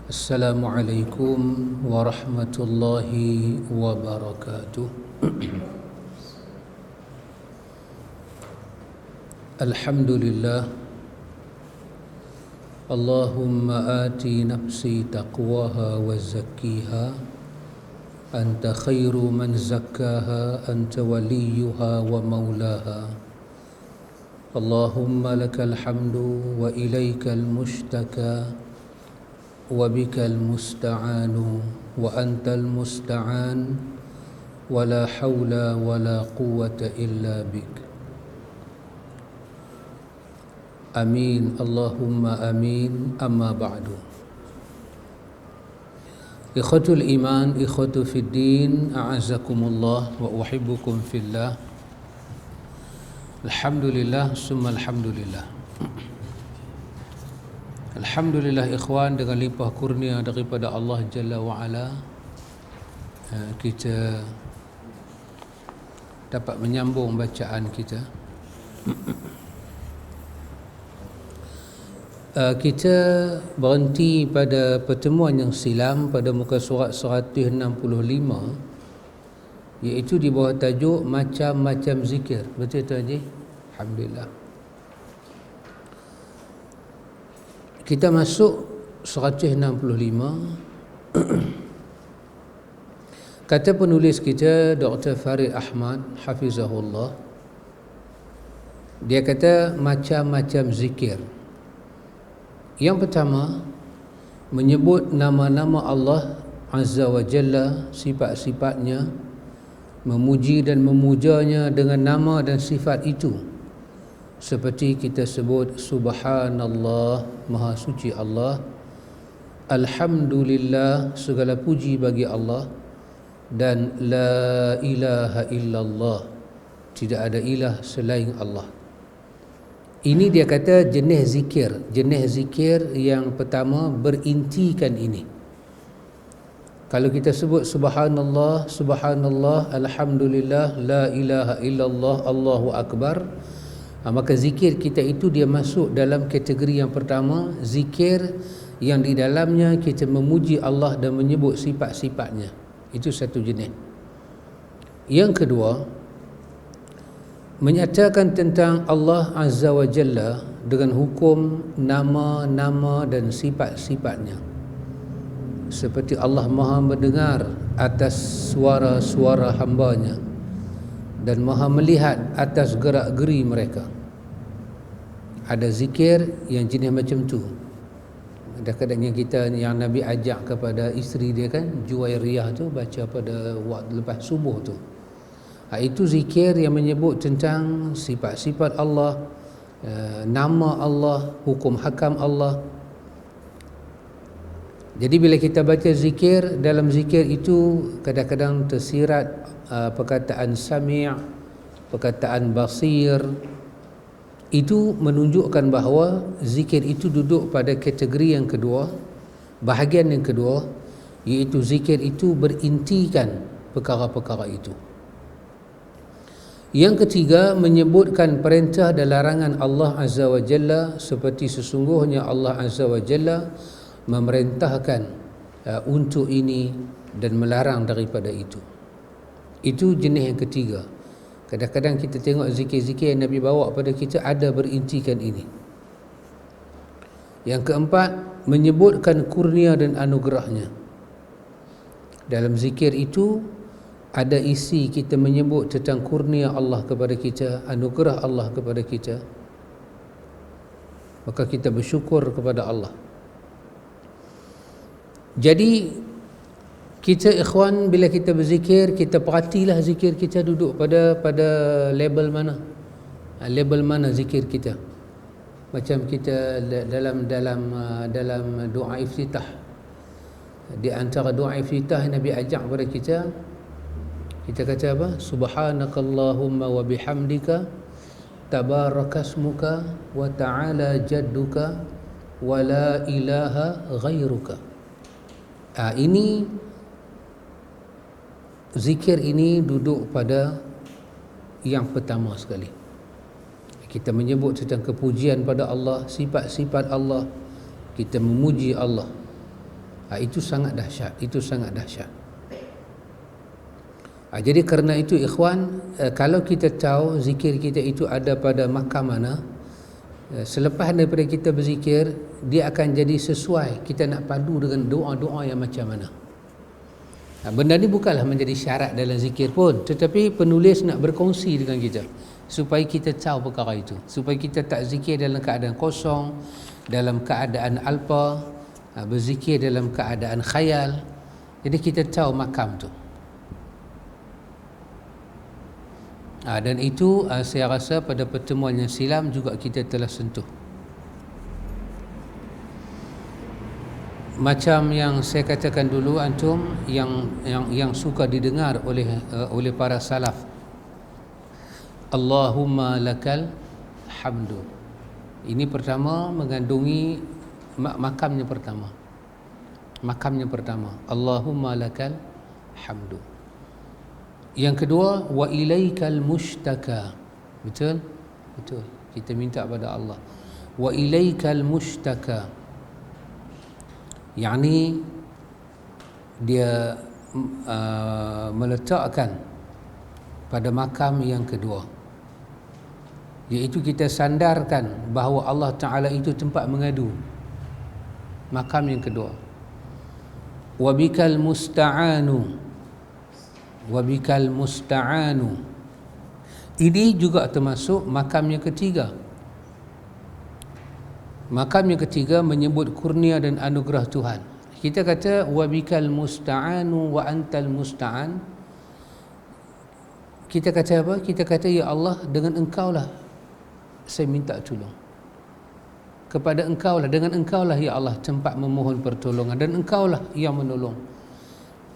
Assalamualaikum warahmatullahi wabarakatuh. Alhamdulillah. Allahumma ati nafsi taqwaha wa zakkiha anta khairu man zakkaha anta waliyuha wa maulaha. Allahumma lakal hamdu wa ilaikal mushtaka wa bikal musta'anu wa antal musta'an wa la hawla wa la quwwata illa bik. Amin, Allahumma amin, amma ba'du. Ikhwatul iman, ikhwatu fid din, a'azakumullah wa uhibbukum fillah. Alhamdulillah, summa alhamdulillah. Alhamdulillah ikhwan, dengan limpah kurnia daripada Allah Jalla wa'ala, kita dapat menyambung bacaan kita. Kita berhenti pada pertemuan yang silam pada muka surat 165, iaitu di bawah tajuk macam-macam zikir. Betul tu Haji? Alhamdulillah. Kita masuk 165. Kata penulis kita Dr. Farid Ahmad hafizahullah, dia kata macam-macam zikir. Yang pertama, menyebut nama-nama Allah Azza wa Jalla, sifat-sifatnya, memuji dan memujanya dengan nama dan sifat itu. Seperti kita sebut Subhanallah, Maha Suci Allah, Alhamdulillah, segala puji bagi Allah, dan La ilaha illallah, tidak ada ilah selain Allah. Ini dia kata jenis zikir. Jenis zikir yang pertama berintikan ini. Kalau kita sebut Subhanallah, Subhanallah, Alhamdulillah, La ilaha illallah, Allahu Akbar, maka zikir kita itu dia masuk dalam kategori yang pertama, zikir yang di dalamnya kita memuji Allah dan menyebut sifat-sifatnya. Itu satu jenis. Yang kedua, menyatakan tentang Allah Azza wa Jalla dengan hukum nama-nama dan sifat-sifatnya. Seperti Allah Maha mendengar atas suara-suara hambanya dan Maha melihat atas gerak-geri mereka. Ada zikir yang jenis macam tu. Kadang-kadang yang kita, yang Nabi ajak kepada isteri dia kan, Juwairiyah tu, baca pada waktu lepas subuh tu. Itu zikir yang menyebut tentang sifat-sifat Allah, nama Allah, hukum hakam Allah. Jadi bila kita baca zikir, dalam zikir itu kadang-kadang tersirat perkataan sami', perkataan basir. Itu menunjukkan bahawa zikir itu duduk pada kategori yang kedua, bahagian yang kedua, iaitu zikir itu berintikan perkara-perkara itu. Yang ketiga, menyebutkan perintah dan larangan Allah Azza wa Jalla, seperti sesungguhnya Allah Azza wa Jalla memerintahkan untuk ini dan melarang daripada itu. Itu jenis yang ketiga. Kadang-kadang kita tengok zikir-zikir yang Nabi bawa pada kita ada berintikan ini. Yang keempat, menyebutkan kurnia dan anugerahnya. Dalam zikir itu ada isi kita menyebut tentang kurnia Allah kepada kita, anugerah Allah kepada kita. Maka kita bersyukur kepada Allah. Jadi kita ikhwan, bila kita berzikir, kita perhatilah zikir kita duduk pada label mana. Label mana zikir kita. Macam kita dalam doa iftitah. Di antara doa iftitah Nabi ajak kepada kita kata apa? Subhanakallahumma wa bihamdika tabarakasmuka wa ta'ala jadduka wa la ilaha ghairuka. Ini zikir ini duduk pada yang pertama sekali. Kita menyebut tentang kepujian pada Allah, sifat-sifat Allah, kita memuji Allah. Itu sangat dahsyat, itu sangat dahsyat. Jadi kerana itu ikhwan, kalau kita tahu zikir kita itu ada pada makam mana, selepas daripada kita berzikir, dia akan jadi sesuai, kita nak padu dengan doa-doa yang macam mana. Benda ni bukanlah menjadi syarat dalam zikir pun, tetapi penulis nak berkongsi dengan kita supaya kita tahu perkara itu, supaya kita tak zikir dalam keadaan kosong, dalam keadaan alpa, berzikir dalam keadaan khayal. Jadi kita tahu makam tu. Dan itu saya rasa pada pertemuan yang silam juga kita telah sentuh. Macam yang saya katakan dulu, antum yang suka didengar oleh para salaf, Allahumma lakal hamdu. Ini pertama mengandungi makamnya pertama. Makamnya pertama, Allahumma lakal hamdu. Yang kedua, wa ilaikal mushtaka. Betul? Betul. Kita minta pada Allah. Wa ilaikal mushtaka. Yani dia meletakkan pada makam yang kedua, iaitu kita sandarkan bahawa Allah Ta'ala itu tempat mengadu. Makam yang kedua. Wa bikal musta'anu. Wabikal musta'anu. Ini juga termasuk makam yang ketiga. Makam yang ketiga menyebut kurnia dan anugerah Tuhan. Kita kata wabikal musta'anu wa antal musta'an. Kita kata apa? Kita kata, ya Allah, dengan Engkau lah saya minta tolong. Kepada Engkau lah, dengan Engkau lah ya Allah tempat memohon pertolongan, dan Engkau lah yang menolong.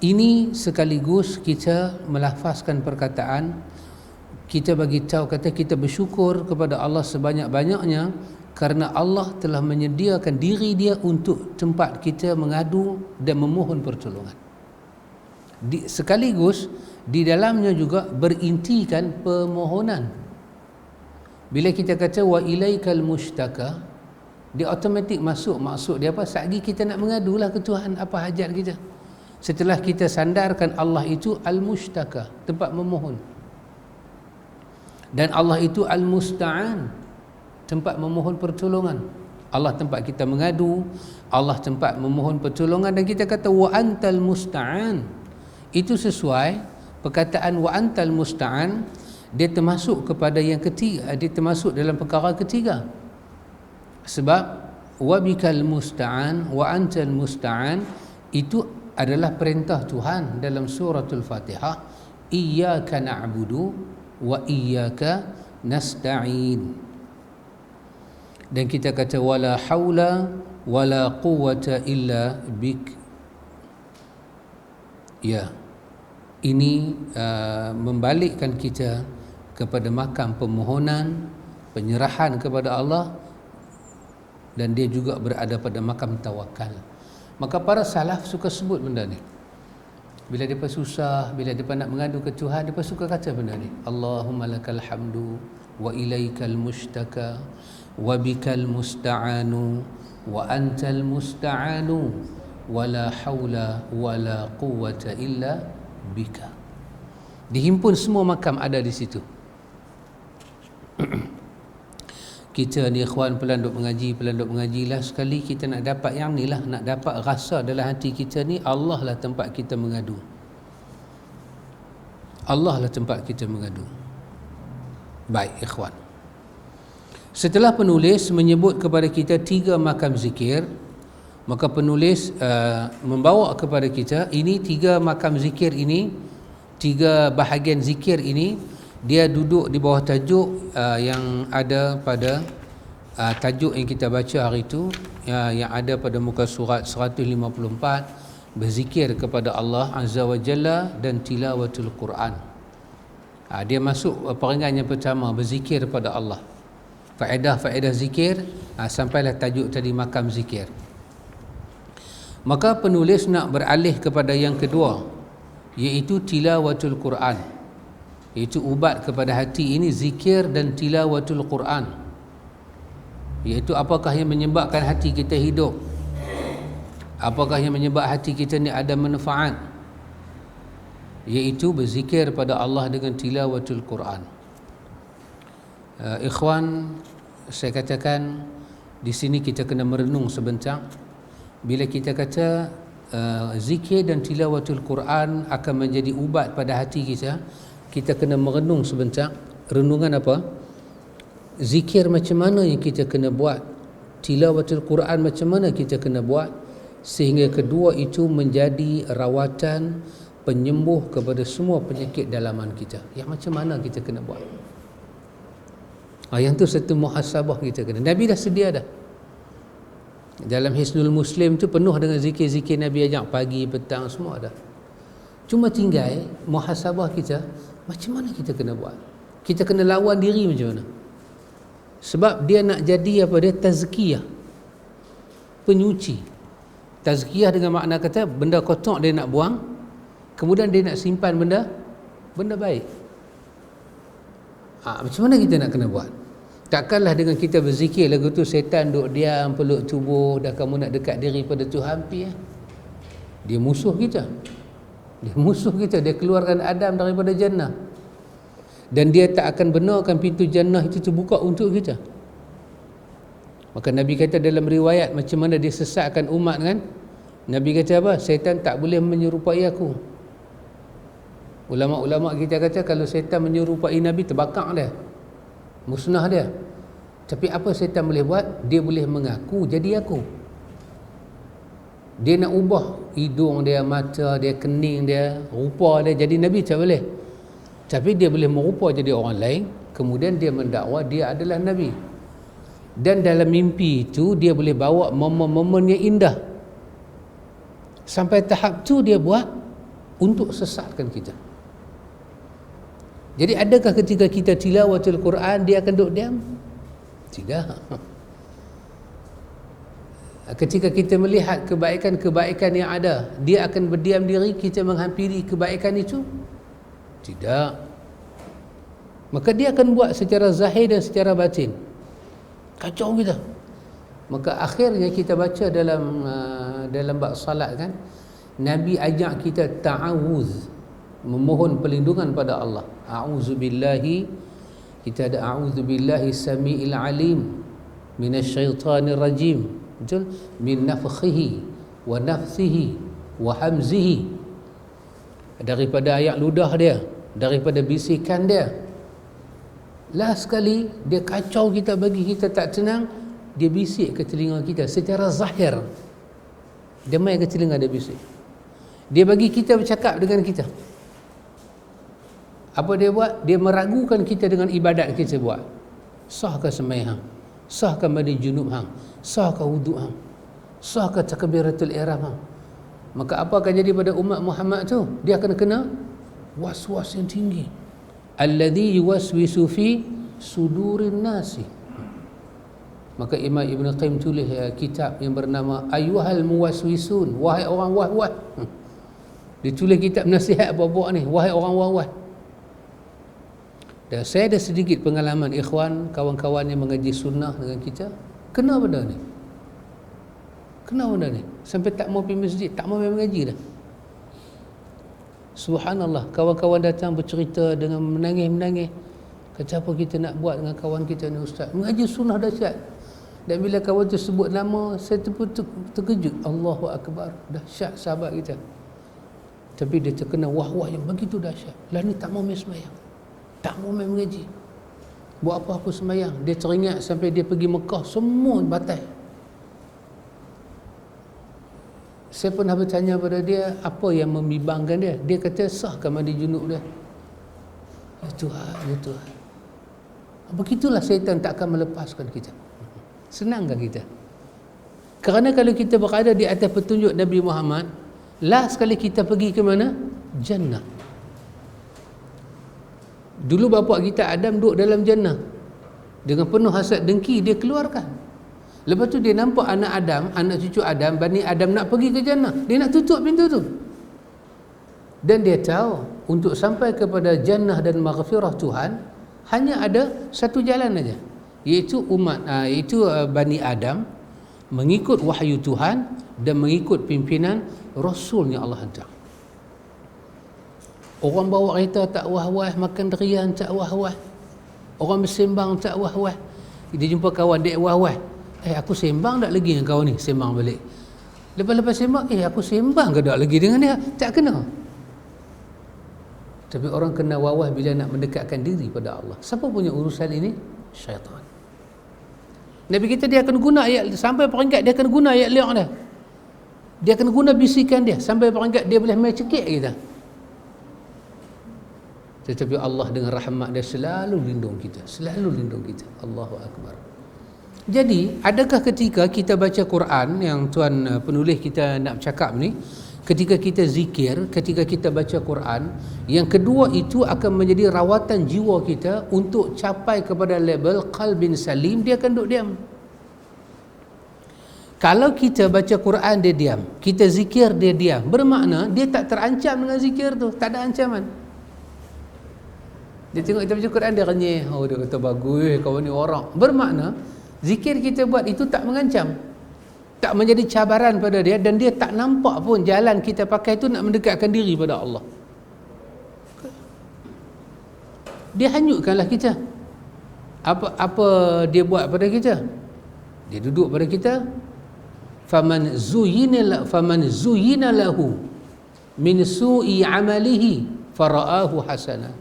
Ini sekaligus kita melafazkan perkataan, kita bagi tahu, kata kita bersyukur kepada Allah sebanyak-banyaknya kerana Allah telah menyediakan diri Dia untuk tempat kita mengadu dan memohon pertolongan. Sekaligus di dalamnya juga berintikan permohonan. Bila kita kata wa ilaikal mushtaka, dia automatik maksud dia apa? Satgi kita nak mengadulah ke Tuhan apa hajat kita. Setelah kita sandarkan Allah itu al-mushtaka, tempat memohon, dan Allah itu al-musta'an, tempat memohon pertolongan. Allah tempat kita mengadu, Allah tempat memohon pertolongan, dan kita kata wa antal musta'an. Itu sesuai perkataan wa antal musta'an, dia termasuk kepada yang ketiga, dia termasuk dalam perkara ketiga. Sebab wa bikal musta'an wa antal musta'an itu adalah perintah Tuhan dalam suratul Fatihah, iyyaka na'budu wa iyyaka nasta'in. Dan kita kata wala haula wala quwwata illa bik. Ya, ini membalikkan kita kepada makam permohonan, penyerahan kepada Allah, dan dia juga berada pada makam tawakal. Maka para salaf suka sebut benda ni. Bila mereka susah, bila mereka nak mengadu ke Tuhan, mereka suka kata benda ni. Allahumma lakal hamdu wa ilaikal mushtaka wa bikal musta'anu wa antal musta'anu wa la hawla wa la quwwata illa bika. Dihimpun semua makam ada di situ. Kita ni ikhwan pelanduk mengaji lah, sekali kita nak dapat yang ni lah, nak dapat rasa dalam hati kita ni Allah lah tempat kita mengadu. Allah lah tempat kita mengadu. Baik ikhwan, setelah penulis menyebut kepada kita 3 makam zikir, maka penulis membawa kepada kita ini 3 makam zikir ini, 3 bahagian zikir ini, dia duduk di bawah tajuk yang ada pada tajuk yang kita baca hari itu, yang ada pada muka surat 154, berzikir kepada Allah Azza wa Jalla dan tilawatul Quran. Dia masuk peringan yang pertama, berzikir pada Allah, faedah-faedah zikir, sampailah tajuk tadi makam zikir. Maka penulis nak beralih kepada yang kedua, iaitu tilawatul Quran, iaitu ubat kepada hati ini, zikir dan tilawatul Quran, iaitu apakah yang menyebabkan hati kita hidup, Apakah yang menyebab hati kita ni ada manfaat? Iaitu berzikir pada Allah dengan tilawatul Quran. Ikhwan, saya katakan di sini kita kena merenung sebentar. Bila kita kata zikir dan tilawatul Quran akan menjadi ubat pada hati kita, kita kena merenung sebentar. Renungan apa? Zikir macam mana yang kita kena buat, tilawatul Quran macam mana kita kena buat, sehingga kedua itu menjadi rawatan penyembuh kepada semua penyakit dalaman kita. Yang macam mana kita kena buat? Yang tu satu muhasabah kita kena. Nabi dah sedia dah. Dalam Hisnul Muslim tu penuh dengan zikir-zikir Nabi ajak pagi, petang, semua dah. Cuma tinggal muhasabah kita, macam mana kita kena buat? Kita kena lawan diri macam mana? Sebab dia nak jadi apa dia? Tazkiyah, penyuci. Tazkiyah dengan makna kata benda kotor dia nak buang, kemudian dia nak simpan benda baik. Macam mana kita nak kena buat? Takkanlah dengan kita berzikir lagu tu setan duk diam peluk tubuh, dah kamu nak dekat diri pada Tuhan pi. Dia musuh kita. Dia keluarkan Adam daripada jannah. Dan dia tak akan benarkan pintu jannah itu terbuka untuk kita. Maka Nabi kata dalam riwayat macam mana dia sesatkan umat kan? Nabi kata apa? Setan tak boleh menyerupai aku. Ulama-ulama kita kata kalau setan menyerupai Nabi, terbakar dia, musnah dia. Tapi apa setan boleh buat? Dia boleh mengaku jadi aku. Dia nak ubah hidung dia, mata dia, kening dia, rupa dia jadi Nabi tak boleh. Tapi dia boleh merupa jadi orang lain, kemudian dia mendakwa dia adalah Nabi. Dan dalam mimpi itu dia boleh bawa momen-momen yang indah. Sampai tahap tu dia buat untuk sesatkan kita. Jadi adakah ketika kita tilawatul Quran dia akan duduk diam? Tidak. Ketika kita melihat kebaikan-kebaikan yang ada, dia akan berdiam diri, kita menghampiri kebaikan itu? Tidak. Maka dia akan buat secara zahir dan secara batin. Kacau kita. Maka akhirnya kita baca dalam bab salat kan, Nabi ajak kita ta'awuz, memohon perlindungan pada Allah. A'udzubillahi, kita ada a'udzubillahi samiil alim minasyaitanir rajim, betul? Min nafkhihi wa nafthihi wa hamzihi, daripada ayat ludah dia, daripada bisikan dia. Last sekali dia kacau kita, bagi kita tak tenang, dia bisik ke telinga kita secara zahir. Dia main ke telinga, dia bisik. Dia bagi kita bercakap dengan kita. Apa dia buat? Dia meragukan kita dengan ibadat kita buat. Sahkah sembahyang? Sahkah mandi junub hang? Sahkah wuduk hang? Sahkah takbiratul ihram hang? Maka apa akan jadi pada umat Muhammad tu? Dia akan kena was-was yang tinggi. Alladhi yuwaswisu fi sudurin nasi. Maka Imam Ibn Qayyim tulis kitab yang bernama Ayyuhal Muwaswisun, wahai orang was-was. Dia tulis kitab nasihat apa-apa ni, wahai orang was-was. Dan saya ada sedikit pengalaman ikhwan, kawan-kawan yang mengaji sunnah dengan kita, kena benda ni. Sampai tak mau pergi masjid, tak mau pergi mengaji dah. Subhanallah, kawan-kawan datang bercerita dengan menangis-menangis. Kata apa kita nak buat dengan kawan kita ni ustaz? Mengaji sunnah dahsyat. Dan bila kawan tu sebut nama, saya terkejut. Allahu Akbar, dahsyat sahabat kita. Tapi dia terkena wah-wah yang begitu dahsyat. Lah ni tak mau main sembahyang, tak mau main mengaji, buat apa-apa sembahyang. Dia teringat sampai dia pergi Mekah, semua batal. Saya pernah bertanya pada dia, apa yang membimbangkan dia? Dia kata, sahkah mandi junub dia? Ya Tuhan. Begitulah syaitan tak akan melepaskan kita. Senangkah kita? Kerana kalau kita berada di atas petunjuk Nabi Muhammad, last sekali kita pergi ke mana? Jannah. Dulu bapa kita Adam duduk dalam jannah, dengan penuh hasad dengki dia keluarkan. Lepas tu dia nampak anak Adam, anak cucu Adam, Bani Adam nak pergi ke jannah, dia nak tutup pintu tu. Dan dia tahu untuk sampai kepada jannah dan maghfirah Tuhan hanya ada satu jalan aja, iaitu Bani Adam mengikut wahyu Tuhan dan mengikut pimpinan Rasul yang Allah hantar. Orang bawa kereta tak wah-wah, makan durian tak wah-wah, orang bersembang tak wah-wah. Dia jumpa kawan dek wah-wah, aku sembang tak lagi dengan kau ni, sembang balik. Lepas-lepas sembang, aku sembang ke tak lagi dengan dia, tak kena. Tapi orang kena wawah bila nak mendekatkan diri pada Allah. Siapa punya urusan ini? Syaitan. Nabi kita dia akan guna ayat sampai peringkat dia akan guna ayat liang dia. Dia akan guna bisikan dia sampai peringkat dia boleh main cekik kita. Tetapi Allah dengan rahmat dia selalu lindung kita, selalu lindung kita. Allahu Akbar. Jadi, adakah ketika kita baca Quran yang tuan penulis kita nak bercakap ni, ketika kita zikir, ketika kita baca Quran, yang kedua itu akan menjadi rawatan jiwa kita untuk capai kepada level qalbin salim, dia akan duduk diam. Kalau kita baca Quran dia diam, kita zikir dia diam, bermakna dia tak terancam dengan zikir tu, tak ada ancaman. Dia tengok kita baca Quran dia renyeh, dia kata bagus kawan ni orang, bermakna zikir kita buat itu tak mengancam, tak menjadi cabaran pada dia, dan dia tak nampak pun jalan kita pakai itu nak mendekatkan diri pada Allah. Dia hanyutkanlah kita. Apa dia buat pada kita? Dia duduk pada kita. Faman zuyina lahu min su'i amalihi fara'ahu hasana.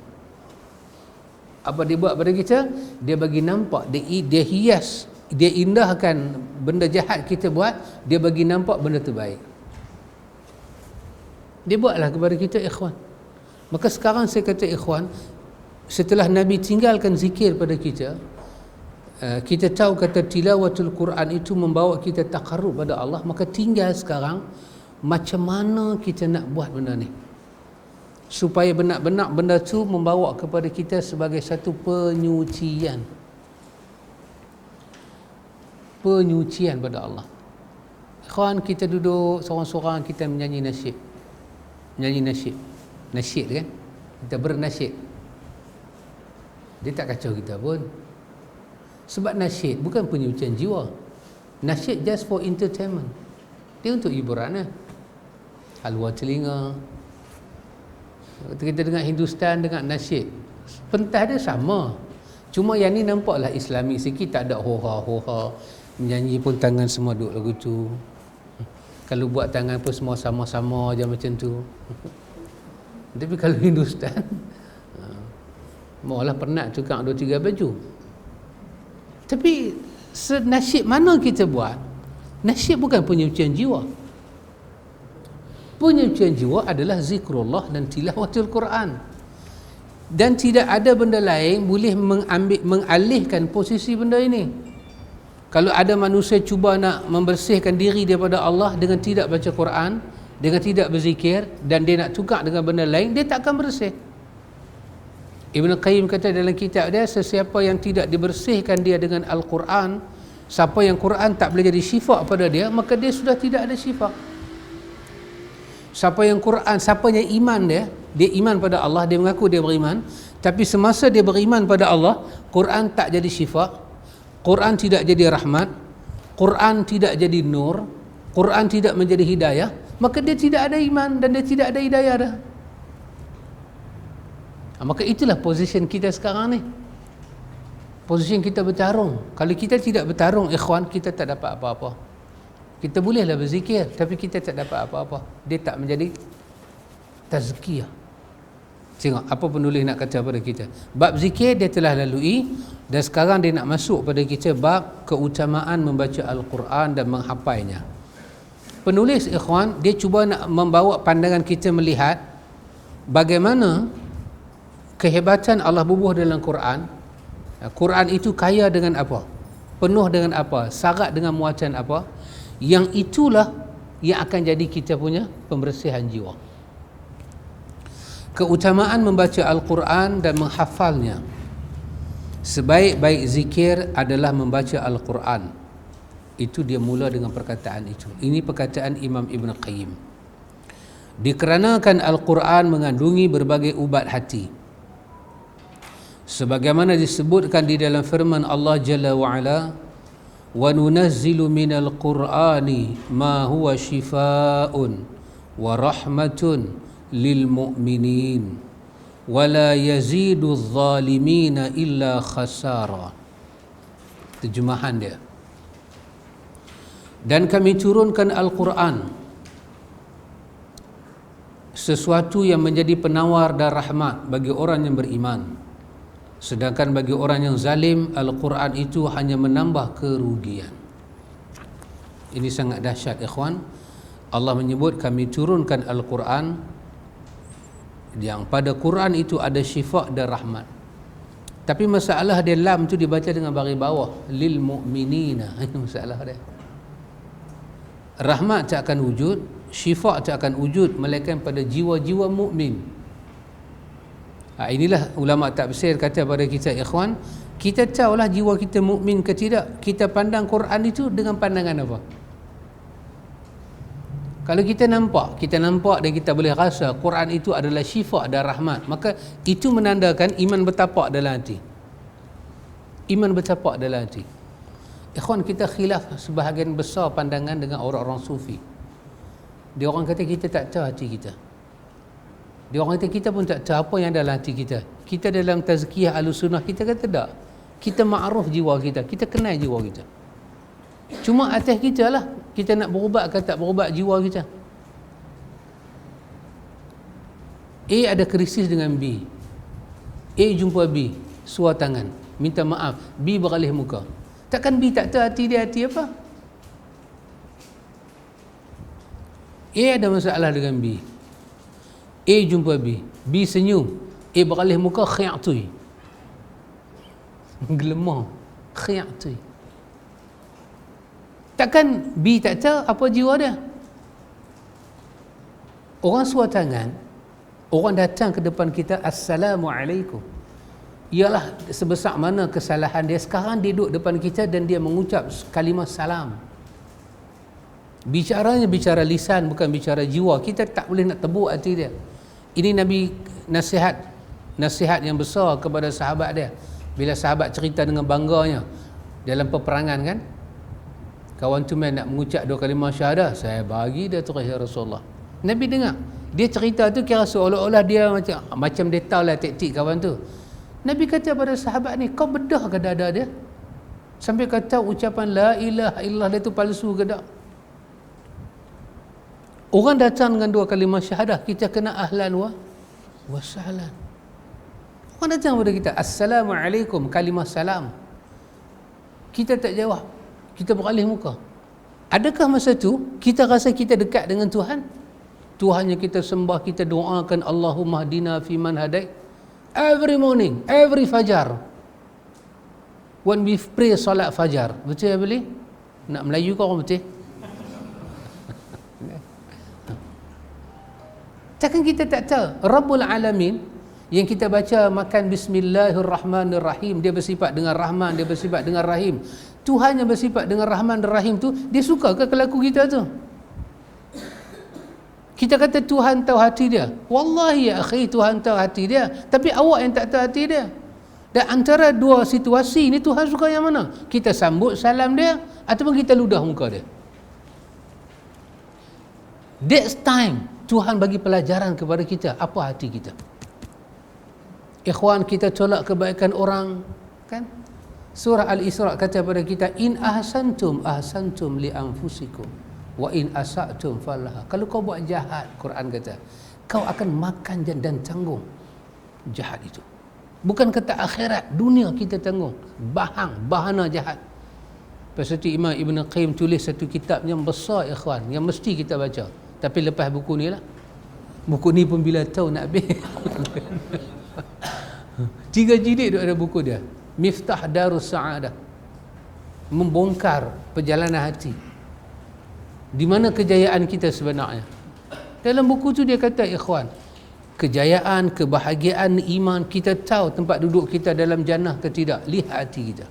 Apa dia buat pada kita? Dia bagi nampak, dia hias, dia indahkan benda jahat kita buat, dia bagi nampak benda terbaik. Dia buatlah kepada kita, ikhwan. Maka sekarang saya kata, ikhwan, setelah Nabi tinggalkan zikir pada kita, kita tahu kata tilawatul Quran itu membawa kita taqarrub pada Allah, maka tinggal sekarang macam mana kita nak buat benda ni supaya benar-benar benda tu membawa kepada kita sebagai satu penyucian pada Allah. Ikhwan, kita duduk seorang-seorang, kita menyanyi nasyid kan, kita bernasyid, dia tak kacau kita pun, sebab nasyid bukan penyucian jiwa. Nasyid just for entertainment, dia untuk hiburan halwa telinga. Kita dengar Hindustan, dengar nasyid, pentah dia sama, cuma yang ni nampaklah Islami sikit, tak ada hoha-hoha, menyanyi pun tangan semua duduk lagu tu, kalau buat tangan pun semua sama-sama je macam tu. Tapi kalau Hindustan, maulah penat tukang 2-3 baju. Tapi nasyid mana kita buat? Nasyid bukan penyucian jiwa. Penyucian jiwa adalah zikrullah dan tilawatul Quran. Dan tidak ada benda lain boleh mengalihkan posisi benda ini. Kalau ada manusia cuba nak membersihkan diri daripada Allah dengan tidak baca Quran, dengan tidak berzikir, dan dia nak tukar dengan benda lain, dia tak akan bersih. Ibn Qayyim kata dalam kitab dia, sesiapa yang tidak dibersihkan dia dengan Al-Quran, siapa yang Quran tak boleh jadi syifa pada dia, maka dia sudah tidak ada syifa. Siapa yang iman dia iman pada Allah, dia mengaku dia beriman, tapi semasa dia beriman pada Allah, Quran tak jadi syifa, Quran tidak jadi rahmat, Quran tidak jadi nur, Quran tidak menjadi hidayah, maka dia tidak ada iman dan dia tidak ada hidayah dah. Maka itulah position kita sekarang ni. Position kita bertarung. Kalau kita tidak bertarung, ikhwan, kita tak dapat apa-apa. Kita bolehlah berzikir, tapi kita tak dapat apa-apa. Dia tak menjadi tazkiyah. Tengok apa penulis nak kata pada kita. Bab zikir dia telah lalui, dan sekarang dia nak masuk pada kita bab keutamaan membaca Al-Quran dan menghafalnya. Penulis, ikhwan, dia cuba nak membawa pandangan kita melihat bagaimana kehebatan Allah bubuh dalam Quran. Quran itu kaya dengan apa? Penuh dengan apa? Syarat dengan muatan apa? Yang itulah yang akan jadi kita punya pembersihan jiwa. Keutamaan membaca Al-Quran dan menghafalnya. Sebaik-baik zikir adalah membaca Al-Quran. Itu dia mula dengan perkataan itu. Ini perkataan Imam Ibn Qayyim. Dikarenakan Al-Quran mengandungi berbagai ubat hati, sebagaimana disebutkan di dalam firman Allah Jalla wa'ala, wa nunazzilu minal qur'ani ma huwa shifaa'un wa rahmatun lil mu'minin wa la yazidu adh-dhalimina illa khasara. Terjemahan dia. Dan kami turunkan Al-Quran, sesuatu yang menjadi penawar dan rahmat bagi orang yang beriman, sedangkan bagi orang yang zalim, Al-Quran itu hanya menambah kerugian. Ini sangat dahsyat, ikhwan. Allah menyebut kami turunkan Al-Quran, yang pada Quran itu ada syifa dan rahmat. Tapi masalah dia, lam tu dibaca dengan baris bawah, lil mu'minina. Ini masalah dia. Rahmat tak akan wujud, syifa tak akan wujud melainkan pada jiwa-jiwa mukmin. Inilah ulama tafsir kata pada kita, ikhwan, kita tahulah jiwa kita mukmin ke tidak. Kita pandang Quran itu dengan pandangan apa? Kalau kita nampak dan kita boleh rasa Quran itu adalah syifa dan rahmat, maka itu menandakan iman bertapak dalam hati. Iman bertapak dalam hati. Ikhwan, kita khilaf sebahagian besar pandangan dengan orang-orang sufi. Dia orang kata kita tak tahu hati kita. Dia orang kata kita pun tak tahu apa yang dalam hati kita. Kita dalam tazkiyah Ahlussunnah, kita kata tak. Kita ma'ruf jiwa kita, kita kenal jiwa kita. Cuma atas kita lah, kita nak berubat ke tak berubat jiwa kita. A ada krisis dengan B. A jumpa B, suar tangan, minta maaf. B beralih muka. Takkan B tak tahu hati dia hati apa? A ada masalah dengan B. A jumpa B. B senyum. A beralih muka, khi'atui. Gelemah. Khi'atui. Takkan B tak tahu apa jiwa dia? Orang suar tangan, orang datang ke depan kita, Assalamualaikum. Ialah sebesar mana kesalahan dia. Sekarang dia duduk depan kita dan dia mengucap kalimah salam. Bicaranya bicara lisan, bukan bicara jiwa. Kita tak boleh nak tebuk hati dia. Ini Nabi nasihat yang besar kepada sahabat dia. Bila sahabat cerita dengan bangganya dalam peperangan kan, kawan tu nak mengucap 2 kalimah syahadah, saya bagi dia terus ya Rasulullah. Nabi dengar dia cerita tu, kira seolah-olah dia macam dia tahu lah taktik kawan tu. Nabi kata pada sahabat ni, kau bedah ke dada dia sampai kata ucapan la ilaha illallah dia tu palsu ke tak? Orang datang dengan 2 kalimah syahadah, kita kena ahlan wa sahlan. Orang datang kepada kita, Assalamualaikum, kalimah salam, kita tak jawab, kita beralih muka. Adakah masa tu kita rasa kita dekat dengan Tuhan? Tuhan yang kita sembah, kita doakan, Allahumma hdina fi man hadait, every morning, every fajar, when we pray solat fajar. Betul ya boleh? Nak Melayu kau orang betul? Takkan kita tak tahu Rabbul Alamin yang kita baca makan Bismillahirrahmanirrahim, dia bersifat dengan Rahman, dia bersifat dengan Rahim. Tuhan yang bersifat dengan Rahman dan Rahim tu, dia suka ke kelaku kita tu? Kita kata Tuhan tahu hati dia. Wallahi ya akhi, Tuhan tahu hati dia, tapi awak yang tak tahu hati dia. Dan antara dua situasi ni, Tuhan suka yang mana? Kita sambut salam dia ataupun kita ludah muka dia? That's time Tuhan bagi pelajaran kepada kita, apa hati kita. Ikhwan, kita tolak kebaikan orang kan? Surah Al-Isra kata pada kita, in ahsantum ahsantum li anfusikum wa in asa'tum falaha. Kalau kau buat jahat, Quran kata, kau akan makan dan tanggung jahat itu. Bukan kata akhirat, dunia kita tanggung bahana jahat. Pasal itu Imam Ibn Qayyim tulis satu kitab yang besar, ikhwan, yang mesti kita baca. Tapi lepas buku ni lah, buku ni pun bila tahu nak habis. 3 jilid ada buku dia, Miftah Darus Sa'adah, membongkar perjalanan hati, di mana kejayaan kita sebenarnya. Dalam buku tu dia kata, ikhwan, kejayaan, kebahagiaan, iman, kita tahu tempat duduk kita dalam jannah ke tidak, lihat hati kita.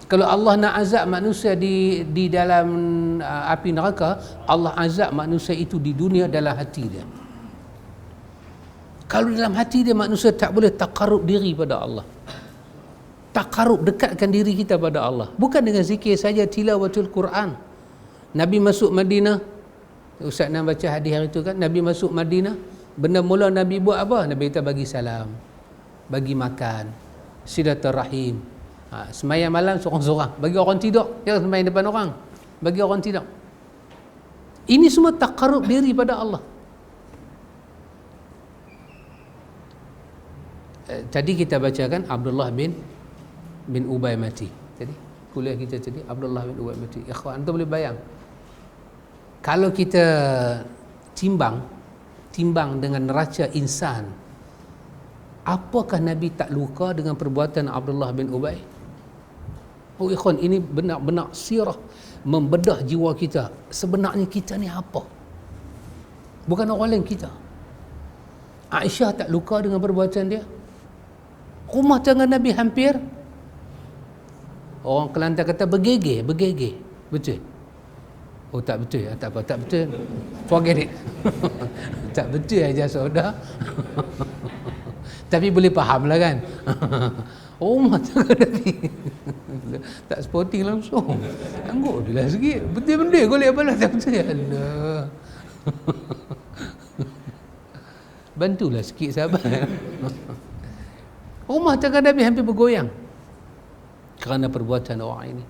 Kalau Allah nak azab manusia di dalam api neraka, Allah azab manusia itu di dunia dalam hati dia. Kalau dalam hati dia manusia tak boleh taqarrub diri pada Allah. Takarub, dekatkan diri kita pada Allah. Bukan dengan zikir saja, tilawatul Quran. Nabi masuk Madinah, Ustaz nak baca hadis hari itu kan, Nabi masuk Madinah, benda mula Nabi buat apa? Nabi kita bagi salam, bagi makan, silaturahim. Semayang malam seorang-seorang, bagi orang tidur, jangan semayang depan orang, bagi orang tidur. Ini semua takarub diri pada Allah. Tadi kita bacakan Abdullah bin Ubay mati. Tadi kuliah kita tadi Abdullah bin Ubay mati. Ikhwan, antum boleh bayang, kalau kita timbang dengan neraca insan, apakah Nabi tak luka dengan perbuatan Abdullah bin Ubay? Oh ikhwan, ini benar-benar sirah membedah jiwa kita. Sebenarnya kita ni apa? Bukan orang lain, kita. Aisyah tak luka dengan perbuatan dia. Rumah tangga Nabi hampir, orang Kelantan kata bergeger. Betul? Oh tak betul ya, tak apa, tak betul, forget it. Tak betul aja saudara. Tapi boleh faham lah kan. Rumah tangga Nabi tak sporting langsung, angguk bila sikit, betul-betul golek apa lah, tak betul. Allah, bantulah sikit sahabat. Rumah tangga Nabi hampir bergoyang kerana perbuatan orang ini.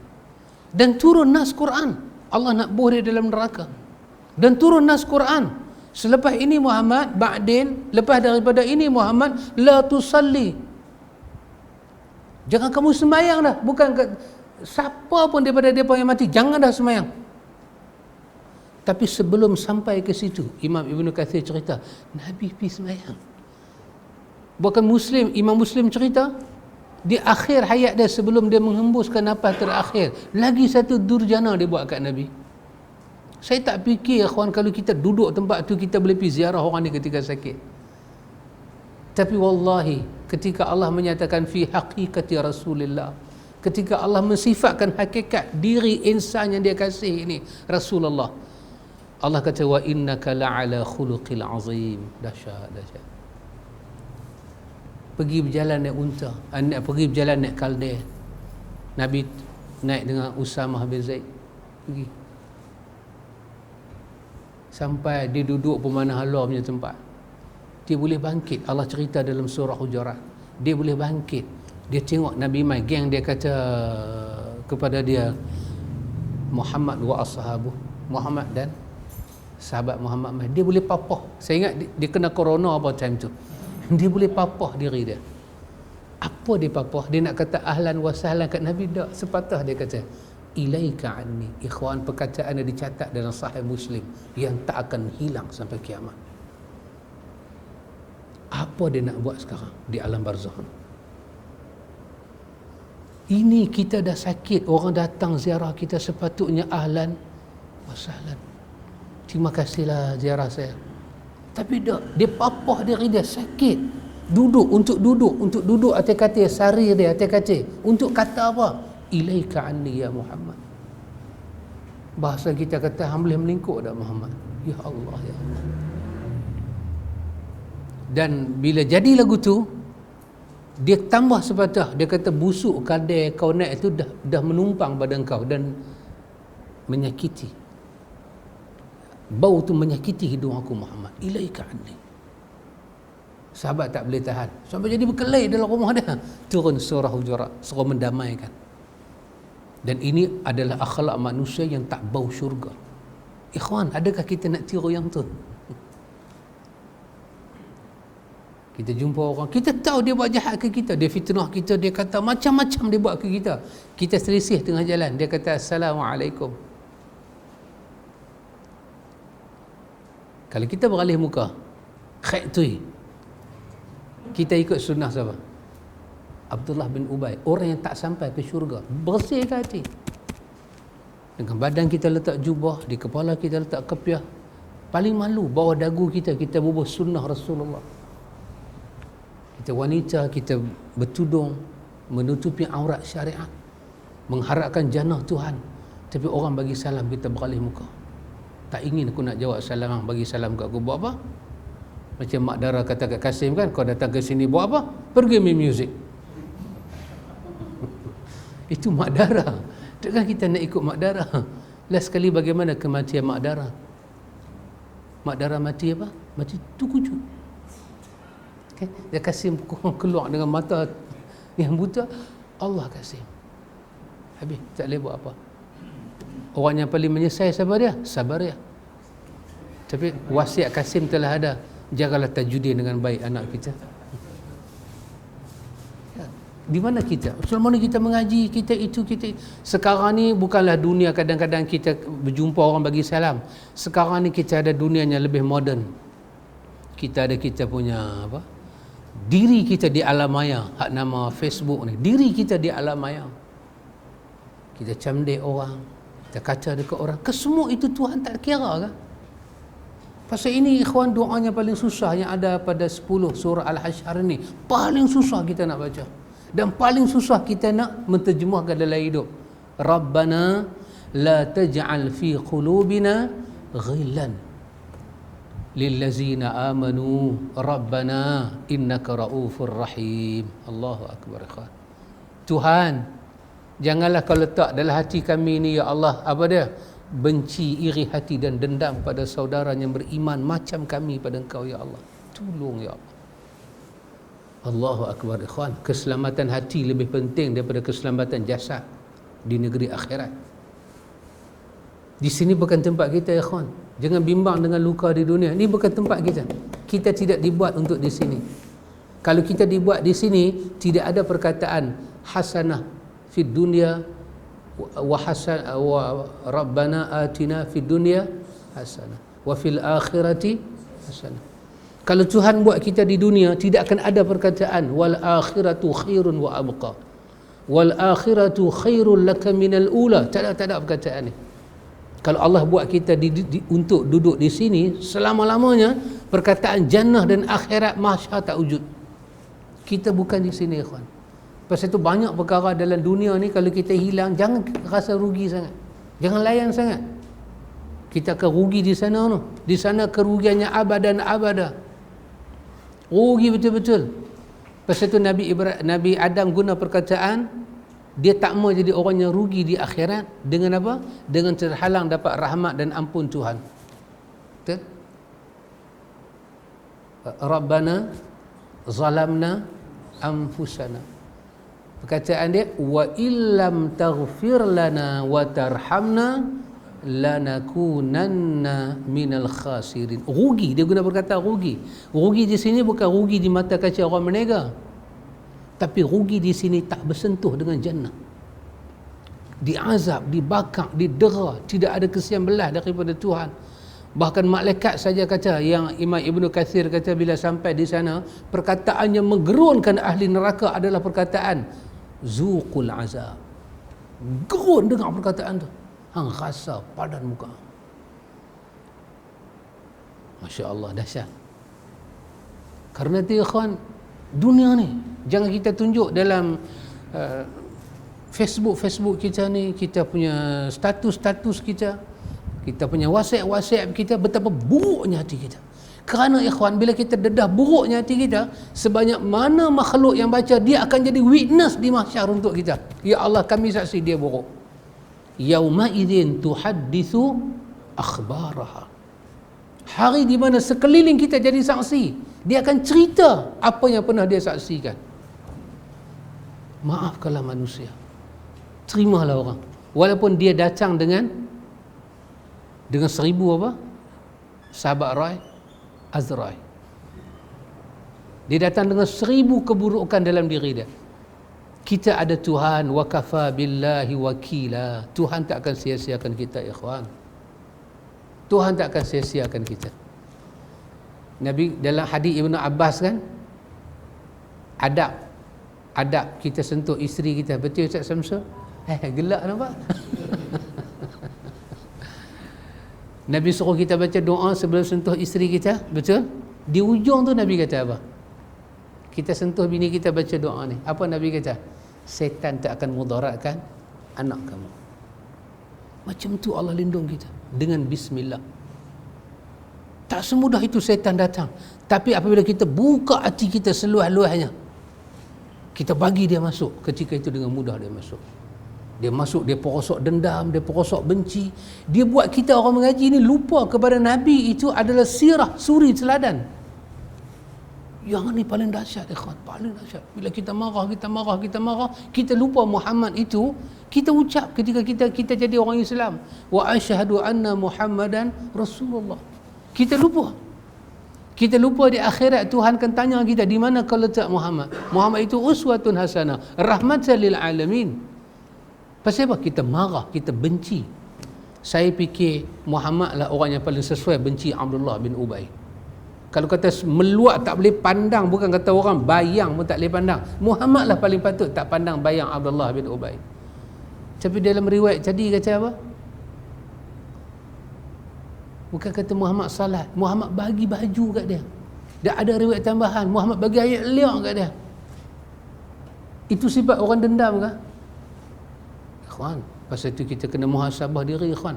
Dan turun nas Quran, Allah nak buh dia dalam neraka. Dan turun nas Quran, selepas ini Muhammad, ba'din, lepas daripada ini Muhammad, la tusalli, jangan kamu sembahyang dah. Bukan siapa pun daripada mereka yang mati, jangan dah sembahyang. Tapi sebelum sampai ke situ, Imam Ibn Kathir cerita, Nabi pergi sembahyang. Bukan Muslim, Imam Muslim cerita, di akhir hayat dia, sebelum dia menghembuskan nafas terakhir, lagi satu durjana dia buat kat Nabi. Saya tak fikir, akhwan, kalau kita duduk tempat tu, kita boleh pergi ziarah orang ni ketika sakit. Tapi wallahi, ketika Allah menyatakan fi haqiqati Rasulillah, ketika Allah mensifatkan hakikat diri insan yang dia kasih ini, Rasulullah, Allah kata wa innaka la'ala khuluqil azim. Dahsyat. Pergi berjalan naik unta, pergi berjalan naik kaldeh. Nabi naik dengan Usamah bin Zaid, pergi sampai dia duduk pemanah Allah punya tempat. Dia boleh bangkit. Allah cerita dalam surah Hujurat, dia boleh bangkit. Dia tengok Nabi mai, geng dia kata kepada dia, Muhammad wa ashabu, Muhammad dan sahabat Muhammad mai. Dia boleh papah. Saya ingat dia kena corona apa time tu. Dia boleh papah diri dia. Apa dia papah? Dia nak kata ahlan wa sahlan kat Nabi, tak. Sepatah dia kata ilaika anni. Ikhwan, perkataan dia dicatat dalam Sahih Muslim yang tak akan hilang sampai kiamat. Apa dia nak buat sekarang di alam barzakh? Ini kita dah sakit, orang datang ziarah kita, sepatutnya ahlan wa sahlan, terima kasihlah ziarah saya. Tapi dia papah diri dia, sakit, untuk duduk atas katil, sarir dia atas katil, untuk kata apa? Ilaika anni ya Muhammad. Bahasa kita kata, hang boleh melingkuk dah Muhammad. Ya Allah, ya Allah. Dan bila jadi lagu tu, dia tambah sepatah, dia kata busuk kadai kau naik itu dah menumpang pada engkau dan menyakiti. Bau tu menyakiti hidung aku Muhammad. Ilaika anni. Sahabat tak boleh tahan, sampai jadi berkelahi dalam rumah dia. Turun surah Hujurat, suruh mendamaikan. Dan ini adalah akhlak manusia yang tak bau syurga. Ikhwan, adakah kita nak tiru yang tu? Kita jumpa orang, kita tahu dia buat jahat ke kita, dia fitnah kita, dia kata macam-macam dia buat ke kita. Kita selisih tengah jalan, dia kata Assalamualaikum. Kalau kita beralih muka, khaitui, kita ikut sunnah siapa? Abdullah bin Ubay, orang yang tak sampai ke syurga. Bersihkan hati. Dengan badan kita letak jubah, di kepala kita letak kepiah. Paling malu, bawah dagu kita bubuh sunnah Rasulullah. Kita wanita, kita bertudung, menutupi aurat syariat, mengharapkan jannah Tuhan. Tapi orang bagi salam, kita beralih muka. Tak ingin aku nak jawab salam, bagi salam kat aku, buat apa? Macam Mak Dara kata kat Kasim kan, kau datang ke sini buat apa? Pergi main muzik. Itu mak darah. Takkan kita nak ikut mak darah? Last sekali bagaimana kematian mak darah? Mak darah mati apa? Mati terkujur. Okay? Dia Kasim keluar dengan mata yang buta. Allah Kasim. Habis, tak boleh buat apa. Orang yang paling menyesal siapa dia? Sabar dia. Tapi wasiat Kasim telah ada. Jagalah tajudin dengan baik anak kita. Di mana kita? Selama ni kita mengaji, kita itu. Sekarang ni bukanlah dunia kadang-kadang kita berjumpa orang bagi salam. Sekarang ni kita ada dunia yang lebih moden. Kita ada kita punya apa? Diri kita di alam maya, hak nama Facebook ni. Diri kita di alam maya. Kita camdik orang, kita kata dekat orang. Kesemua itu Tuhan tak kira kan? Pasal ini ikhwan, doanya paling susah yang ada pada 10 surah Al-Hasyr ni. Paling susah kita nak baca. Dan paling susah kita nak menterjemahkan dalam hidup. Rabbana la taj'al fi qulubina ghillan lillazina amanu rabbana innaka raufur rahim. Allahu akbar. Tuhan, janganlah kau letak dalam hati kami ni ya Allah apa dia? Benci, iri hati dan dendam pada saudara yang beriman macam kami pada Engkau ya Allah. Tolong ya Allah. Allahu akbar ikhwan. Keselamatan hati lebih penting daripada keselamatan jasad di negeri akhirat. Di sini bukan tempat kita ikhwan. Jangan bimbang dengan luka di dunia. Ini bukan tempat kita. Kita tidak dibuat untuk di sini. Kalau kita dibuat di sini, tidak ada perkataan hasanah fid dunya wa rabbana atina fid dunya hasanah wa fil akhirati hasanah. Kalau Tuhan buat kita di dunia, tidak akan ada perkataan wal akhiratu khairun wa abqa. Wal akhiratu khairul laka minal ula. Tak ada perkataan ni. Kalau Allah buat kita untuk duduk di sini selama-lamanya, perkataan jannah dan akhirat mahsyar tak wujud. Kita bukan di sini ikhwan. Pasal itu banyak perkara dalam dunia ni kalau kita hilang, jangan rasa rugi sangat. Jangan layan sangat. Kita akan rugi di sana tu. Di sana kerugiannya abadan abada. Rugi betul-betul. Pasal itu Nabi Adam guna perkataan, dia tak mau jadi orang yang rugi di akhirat dengan apa? Dengan terhalang dapat rahmat dan ampun Tuhan. Betul? Rabbana zalamna anfusana. Perkataan dia, wa illam taghfir lana wa tarhamna lanakunanna minal khasirin. Rugi, dia guna perkataan rugi. Rugi di sini bukan rugi di mata kaca orang menega, tapi rugi di sini tak bersentuh dengan jannah. Diazab, dibakar, didera, tidak ada kesian belah daripada Tuhan. Bahkan malaikat saja kata, yang Imam Ibnu Katsir kata bila sampai di sana, perkataan yang menggerunkan ahli neraka adalah perkataan zuqul azab. Gerun dengar perkataan tu. Hang rasa padan muka. Masya Allah, dahsyat. Karena itu ikhwan, dunia ni jangan kita tunjuk dalam Facebook kita ni, kita punya status kita, kita punya WhatsApp kita, betapa buruknya hati kita. Kerana ikhwan, bila kita dedah buruknya hati kita, sebanyak mana makhluk yang baca, dia akan jadi witness di mahsyar untuk kita. Ya Allah, kami saksi dia buruk. Yauma idzin tuhadditsu akhbaraha. Hari di mana sekeliling kita jadi saksi, dia akan cerita apa yang pernah dia saksikan. Maafkanlah manusia, terimalah orang, walaupun dia datang dengan 1000 apa? Sahabat Rai Azrai. Dia datang dengan 1000 keburukan dalam diri dia. Kita ada Tuhan, wa kafa billahi wakila. Tuhan tak akan sia-siakan kita ikhwan. Tuhan tak akan sia-siakan kita. Nabi dalam hadis Ibnu Abbas kan, adab kita sentuh isteri kita. Betul Ustaz Samsul? Gelak nampak? Nabi suruh kita baca doa sebelum sentuh isteri kita. Betul? Di ujung tu Nabi kata apa? Kita sentuh bini kita baca doa ni. Apa Nabi kata? Setan tak akan mudaratkan anak kamu. Macam tu Allah lindung kita dengan bismillah. Tak semudah itu setan datang. Tapi apabila kita buka hati kita seluas-luasnya, kita bagi dia masuk, ketika itu dengan mudah dia masuk. Dia masuk, dia perosok dendam, dia perosok benci. Dia buat kita orang mengaji ni lupa kepada Nabi itu adalah sirah, suri teladan. Yang ni paling dahsyat, ikhwan, paling dahsyat. Bila kita marah, kita lupa Muhammad itu kita ucap ketika kita jadi orang Islam. Wa asyhadu anna Muhammadan Rasulullah. Kita lupa di akhirat Tuhan akan tanya kita, di mana kau letak Muhammad? Muhammad itu uswatun hasanah, rahmatan lil alamin. Pasal apa? Kita marah, kita benci. Saya fikir Muhammad lah orang yang paling sesuai benci Abdullah bin Ubay. Kalau kata meluat tak boleh pandang, bukan kata orang bayang pun tak boleh pandang, Muhammad lah paling patut tak pandang bayang Abdullah bin Ubay. Tapi dalam riwayat tadi kata apa? Bukan kata Muhammad salat, Muhammad bagi baju kat dia. Dia ada riwayat tambahan, Muhammad bagi ayat liak kat dia. Itu sifat orang dendam ke? Ikhwan, pasal itu kita kena muhasabah diri, ikhwan.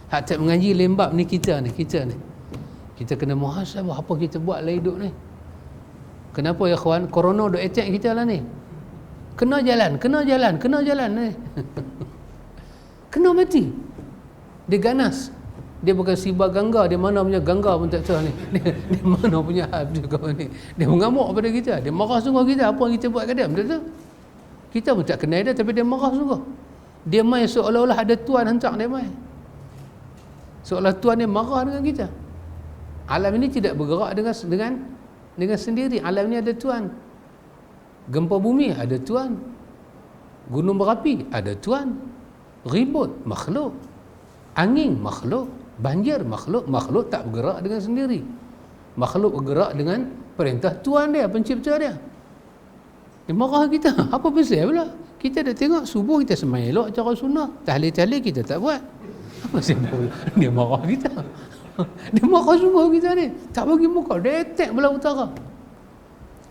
Hak tak mengaji lembab ni kita ni. Kita kena muhasabah apa kita buat dalam hidup ni. Kenapa ya ikhwan? Corona duk attack kita lah ni. Kena jalan ni. Kena mati. Dia ganas. Dia bukan Siba Gangga, dia mana punya Gangga pun tak tahu ni. Dia mana punya habis kau ni. Dia mengamuk pada kita. Dia marah sungguh kita, apa yang kita buat kat dia, betul tak? Kita pun tak kenal dia, tapi dia marah sungguh. Dia main seolah-olah ada Tuhan hantar dia main. Seolah Tuhan dia marah dengan kita. Alam ini tidak bergerak dengan sendiri. Alam ini ada Tuhan. Gempa bumi ada Tuhan. Gunung berapi ada Tuhan. Ribut makhluk. Angin makhluk. Banjir makhluk. Makhluk tak bergerak dengan sendiri. Makhluk bergerak dengan perintah Tuhan dia, pencipta dia. Dia marah kita. Apa pasal pula? Kita dah tengok subuh kita sembahyang elok cara sunnah. Tahlil kita tak buat. Apa sebab dia marah kita? Dia marah sungguh kita ni. Tak bagi muka. Dia attack belah utara.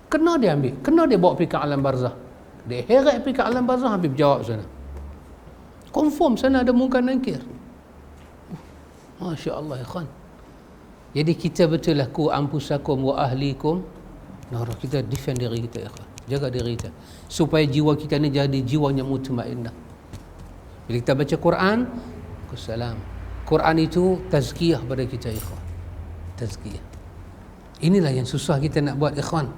Kena dia ambil. Kena dia bawa pergi ke alam barzah. Dia heret pergi ke alam barzah, Habib jawab sana. Confirm sana ada mungkar nakir. Masya Allah, ikhwan. Jadi kita betul lah ku ampusakum wa ahlikum. Nah, kita defend diri kita, ikhwan. Jaga diri kita supaya jiwa kita ni jadi jiwa yang mutmainnah. Bila kita baca Quran, Assalam. Quran itu tazkiyah pada kita, ikhwan. Tazkiyah. Inilah yang susah kita nak buat, ikhwan.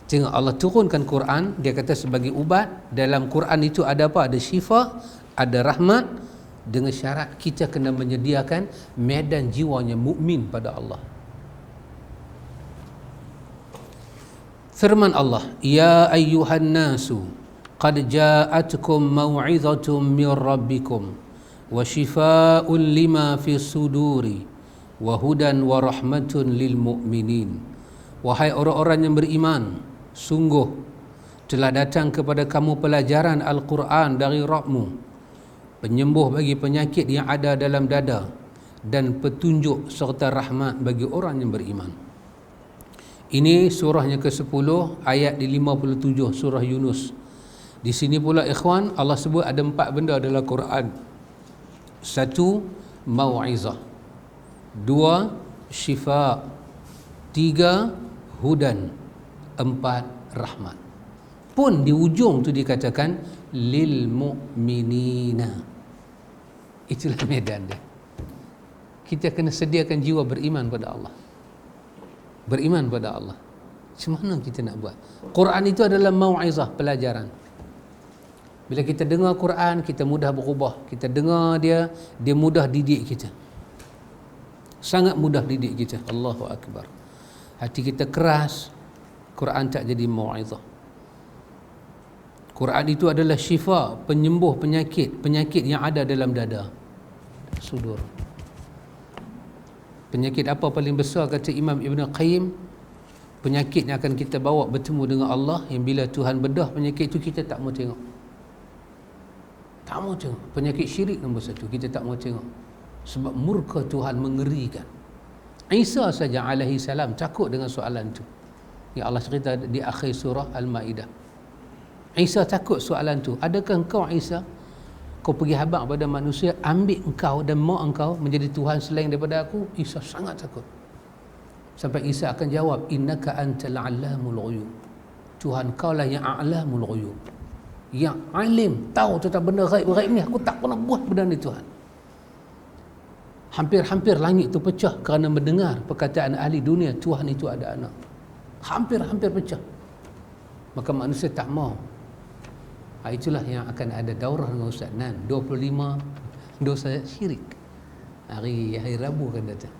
Tengok Allah turunkan Quran, dia kata sebagai ubat. Dalam Quran itu ada apa? Ada syifa, ada rahmat, dengan syarat kita kena menyediakan medan jiwanya mukmin pada Allah. Firman Allah, ya ayyuhan nasu qad ja'atkum mau'izatun min rabbikum wa shifaa'un lima fi suduri wa hudan wa rahmatun lil mu'minin. Wahai orang-orang yang beriman, sungguh telah datang kepada kamu pelajaran Al-Quran dari Rabbmu, penyembuh bagi penyakit yang ada dalam dada, dan petunjuk serta rahmat bagi orang yang beriman. Ini surahnya ke-10 ayat di 57 surah Yunus. Di sini pula, ikhwan, Allah sebut ada 4 benda dalam Quran. 1, mau'izah. 2, syifa. 3, hudan. 4, rahmat. Pun di ujung tu dikatakan lil mu'minina. Itulah medan dia. Kita kena sediakan jiwa beriman pada Allah. Beriman pada Allah. Macam mana kita nak buat? Quran itu adalah mau'izah, pelajaran. Bila kita dengar Quran, kita mudah berubah. Kita dengar dia mudah didik kita. Sangat mudah didik kita. Allahu Akbar. Hati kita keras, Quran tak jadi mau'izah. Quran itu adalah syifa, penyembuh penyakit yang ada dalam dada, sudur. Penyakit apa paling besar, kata Imam Ibn Qayyim? Penyakit yang akan kita bawa bertemu dengan Allah, yang bila Tuhan bedah penyakit itu kita tak mau tengok. Tak mau tengok. Penyakit syirik nombor 1, kita tak mau tengok. Sebab murka Tuhan mengerikan. Isa saja alaihi salam takut dengan soalan itu. Yang Allah cerita di akhir surah Al-Maidah. Isa takut soalan itu. Adakah engkau, Isa, kau pergi habaq pada manusia, ambil engkau dan mak engkau menjadi Tuhan selain daripada aku? Isa sangat takut. Sampai Isa akan jawab, innaka antal a'lamul ghuyub. Tuhan kau lah yang a'lamul ghuyub, yang alim, tahu tentang benda gaib-gaib ni, aku tak pernah buat benda ni Tuhan. Hampir-hampir langit tu pecah kerana mendengar perkataan ahli dunia Tuhan itu ada anak. Hampir-hampir pecah. Maka manusia tak mau. Itulah yang akan ada daurah dengan Ustaz Nan, 25 dosa syirik. Hari Rabu kan datang.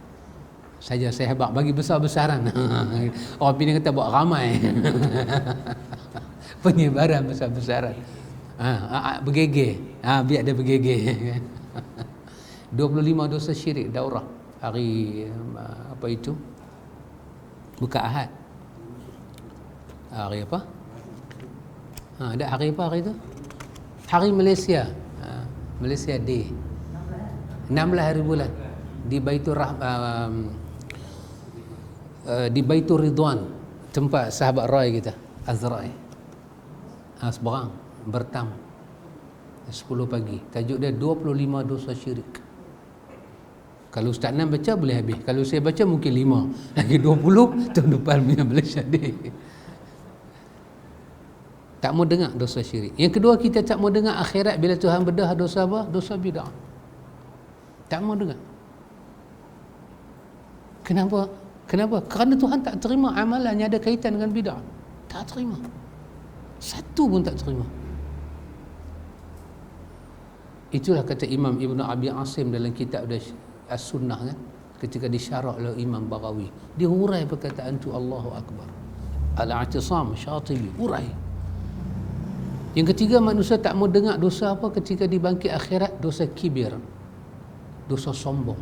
Saja saya habaq bagi besar-besaran. Orang Penang kata buat ramai. Penyebaran besar-besaran. Bergeger. Biar dia bergeger. 25 dosa syirik daurah hari apa itu? Bukan Ahad. Hari apa? Ada hari apa hari itu? Hari Malaysia. Malaysia Day. 16 hari bulan di di Baitur Ridwan, tempat sahabat Roy kita, Azrai. Seberang bertam 10 pagi. Tajuk dia 25 dosa syirik. Kalau Ustaz Nan baca boleh habis. Kalau saya baca mungkin 5. Lagi 20 tahun depan punya Malaysia Day. Tak mau dengar dosa syirik. Yang kedua, kita tak mau dengar akhirat bila Tuhan bedah dosa apa? Dosa bid'ah. Tak mau dengar. Kenapa? Kerana Tuhan tak terima amalan yang ada kaitan dengan bid'ah. Tak terima. Satu pun tak terima. Itulah kata Imam Ibn Abi Asim dalam kitab As-Sunnah kan, ketika disyarah oleh Imam Baghawi, dia hurai perkataan tu Allahu Akbar. Al-I'tisam Syatibi hurai. Yang ketiga, manusia tak mau dengar dosa apa ketika dibangkit akhirat? Dosa kibir, dosa sombong.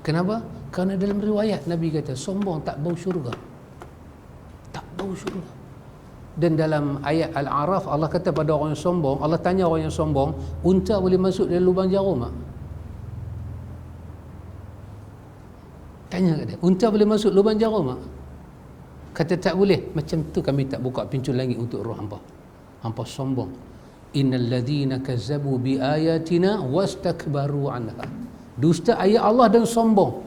Kenapa? Kerana dalam riwayat Nabi kata sombong tak bau syurga. Tak bau syurga. Dan dalam ayat Al-A'raf Allah kata pada orang yang sombong, Allah tanya orang yang sombong, unta boleh masuk dalam lubang jarum tak? Tanya kat dia, unta boleh masuk lubang jarum tak? Kata tak boleh. Macam tu kami tak buka pintu langit untuk roh hampa. Hampa sombong. Innal ladzina kazzabu bi ayatina wastakbaru anha. Dusta ayat Allah dan sombong.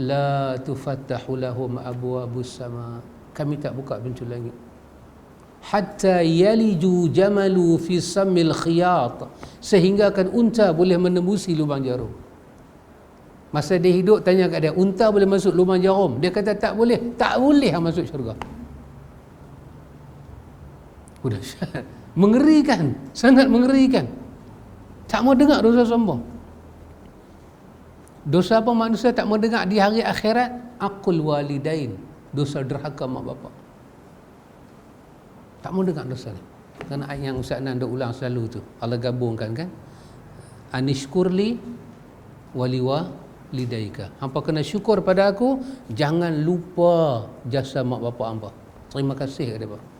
La tufattahu lahum abwabus sama. Kami tak buka pintu langit. Hatta yaliju jamalu fi sammil khiyat. Sehingga kan unta boleh menembusi lubang jarum. Masa dia hidup tanya kat dia, unta boleh masuk lubang jarum? Dia kata tak boleh. Tak boleh masuk syurga. Udah mengerikan, sangat mengerikan. Tak mau dengar dosa sombong. Dosa apa manusia tak mau dengar di hari akhirat? Aqul walidain, dosa derhaka mak bapak. Tak mau dengar dosa ni. Kerana ayat yang Ustaz Nan dah ulang selalu tu, Allah gabungkan kan, anishkurli waliwa lidaika. Hampa kena syukur pada aku, jangan lupa jasa mak bapak hampa. Terima kasih kepada dia.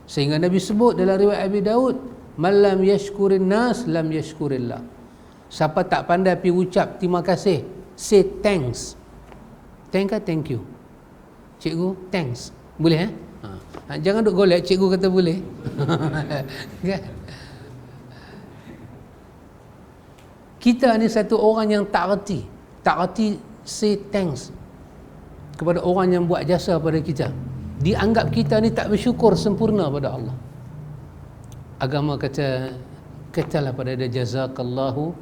Sehingga Nabi sebut dalam riwayat Abi Daud, man lam yashkurin nas lam yashkurillah. Siapa tak pandai pergi ucap terima kasih, say thanks. Thank ke thank you? Cikgu, thanks. Boleh jangan duk golek cikgu kata boleh. Kita ni satu orang yang tak reti say thanks kepada orang yang buat jasa pada kita. Dianggap kita ni tak bersyukur sempurna pada Allah. Agama katalah pada dia, jazakallahu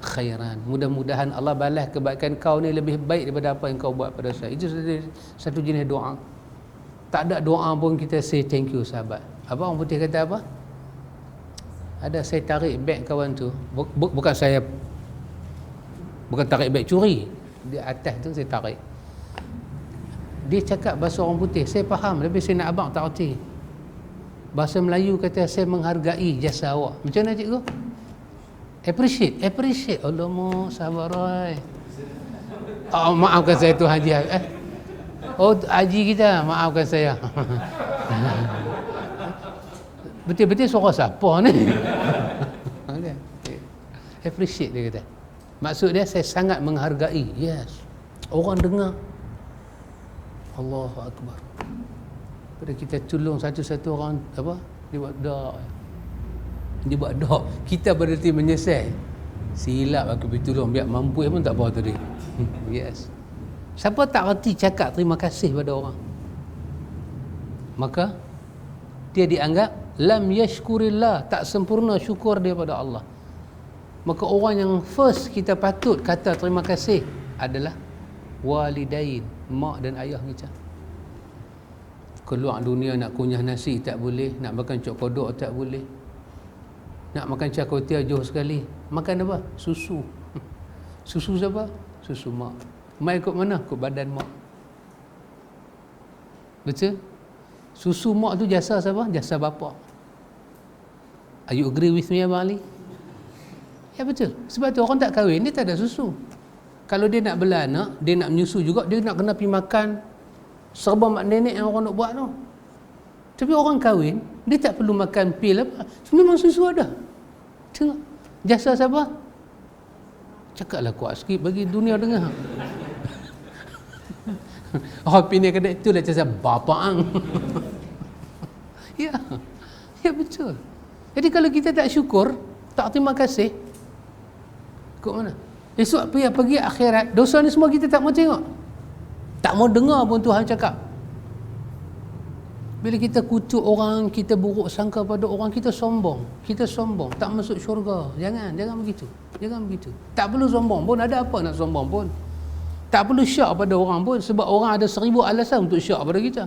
khairan. Mudah-mudahan Allah balas kebaikan kau ni lebih baik daripada apa yang kau buat pada saya. Itu satu jenis doa. Tak ada doa pun kita say thank you sahabat. Apa orang putih kata apa? Ada saya tarik beg kawan tu. Bukan tarik beg curi. Di atas tu saya tarik. Dia cakap bahasa orang putih, saya faham, tapi saya nak abang tak reti. Bahasa Melayu kata saya menghargai jasa awak. Macam mana cikgu? Appreciate. Alamak, sabar Roy. Maafkan saya tu Haji. Haji kita, maafkan saya. Betul-betul suara siapa ni? Appreciate dia kata. Maksud dia saya sangat menghargai. Yes. Orang dengar. Allahu Akbar. Pada kita tolong satu-satu orang apa? Dia buat doa. Kita berarti menyesal. Silap aku pergi tolong, biar mampu pun tak apa tadi. Yes. Siapa tak reti cakap terima kasih pada orang, maka dia dianggap lam yashkurillah, tak sempurna syukur dia pada Allah. Maka orang yang first kita patut kata terima kasih adalah walidain, mak dan ayah kita. Keluar dunia nak kunyah nasi tak boleh, nak makan cok kodok tak boleh, nak makan cah kotia jauh sekali. Makan apa? Susu. Susu siapa? Susu mak. Mak ikut mana? Ikut badan mak. Betul? Susu mak tu jasa siapa? Jasa bapa. Are you agree with me, Abang Ali? Ya betul. Sebab tu orang tak kahwin, dia tak ada susu. Kalau dia nak bela anak, dia nak menyusu juga, dia nak kena pergi makan serba mak nenek yang orang nak buat tu. Tapi orang kahwin, dia tak perlu makan pil apa. Memang susu ada. Tengok. Jasa siapa? Cakaplah kuat sikit bagi dunia dengar. Orang pindah kedai tu dah jasa bapa ang. Ya. Ya betul. Jadi kalau kita tak syukur, tak terima kasih, kok mana? Esok pergi akhirat, dosa ni semua kita tak mau tengok. Tak mau dengar pun Tuhan cakap. Bila kita kutuk orang, kita buruk sangka pada orang, kita sombong. Kita sombong, tak masuk syurga. Jangan begitu. Jangan begitu. Tak perlu sombong pun, ada apa nak sombong pun. Tak perlu syak pada orang pun, sebab orang ada 1000 alasan untuk syak pada kita.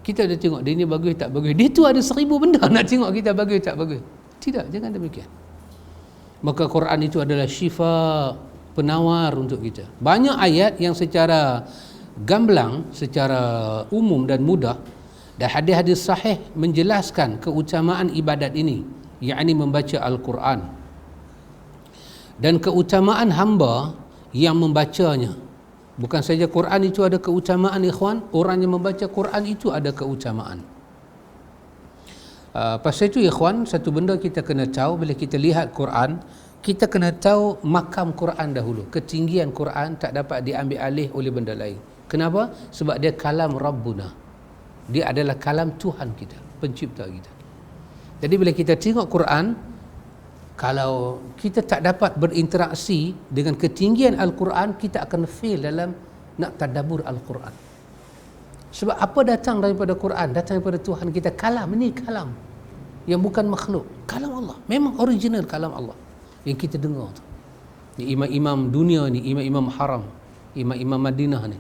Kita dah tengok dia ni bagus tak bagus. Dia tu ada 1000 benda nak tengok kita bagus tak bagus. Tidak, jangan demikian. Maka Quran itu adalah syifa, penawar untuk kita. Banyak ayat yang secara gamblang, secara umum dan mudah, dan hadis-hadis sahih menjelaskan keutamaan ibadat ini, yakni membaca Al-Quran, dan keutamaan hamba yang membacanya. Bukan saja Quran itu ada keutamaan, ikhwan, orang yang membaca Quran itu ada keutamaan. Pasal itu, ikhwan, satu benda kita kena tahu bila kita lihat Quran, kita kena tahu makam Quran dahulu. Ketinggian Quran tak dapat diambil alih oleh benda lain. Kenapa? Sebab dia kalam Rabbuna. Dia adalah kalam Tuhan kita, pencipta kita. Jadi bila kita tengok Quran, kalau kita tak dapat berinteraksi dengan ketinggian Al-Quran, kita akan fail dalam nak tadabbur Al-Quran. Sebab apa datang daripada Quran? Datang daripada Tuhan kita. Kalam, ini kalam yang bukan makhluk. Kalam Allah, memang original kalam Allah yang kita dengar tu. Ni imam-imam dunia ni, imam-imam haram, imam-imam Madinah ni,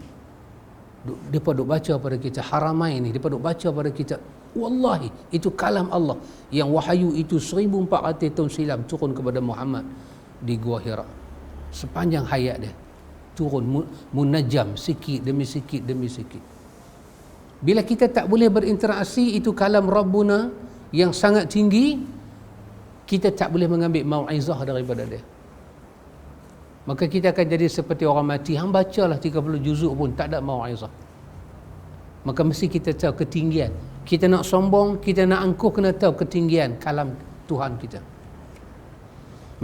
depa duk baca pada kita, Haramain ni depa duk baca pada kita. Wallahi itu kalam Allah yang wahyu itu 1400 tahun silam turun kepada Muhammad di Gua Hira. Sepanjang hayat dia turun munajam sikit demi sikit demi sikit. Bila kita tak boleh berinteraksi itu kalam Rabbuna yang sangat tinggi, kita tak boleh mengambil mau'izah daripada dia. Maka kita akan jadi seperti orang mati. Hang bacalah 30 juzuk pun tak ada mau'izah. Maka mesti kita tahu ketinggian. Kita nak sombong, kita nak angkuh, kena tahu ketinggian kalam Tuhan kita.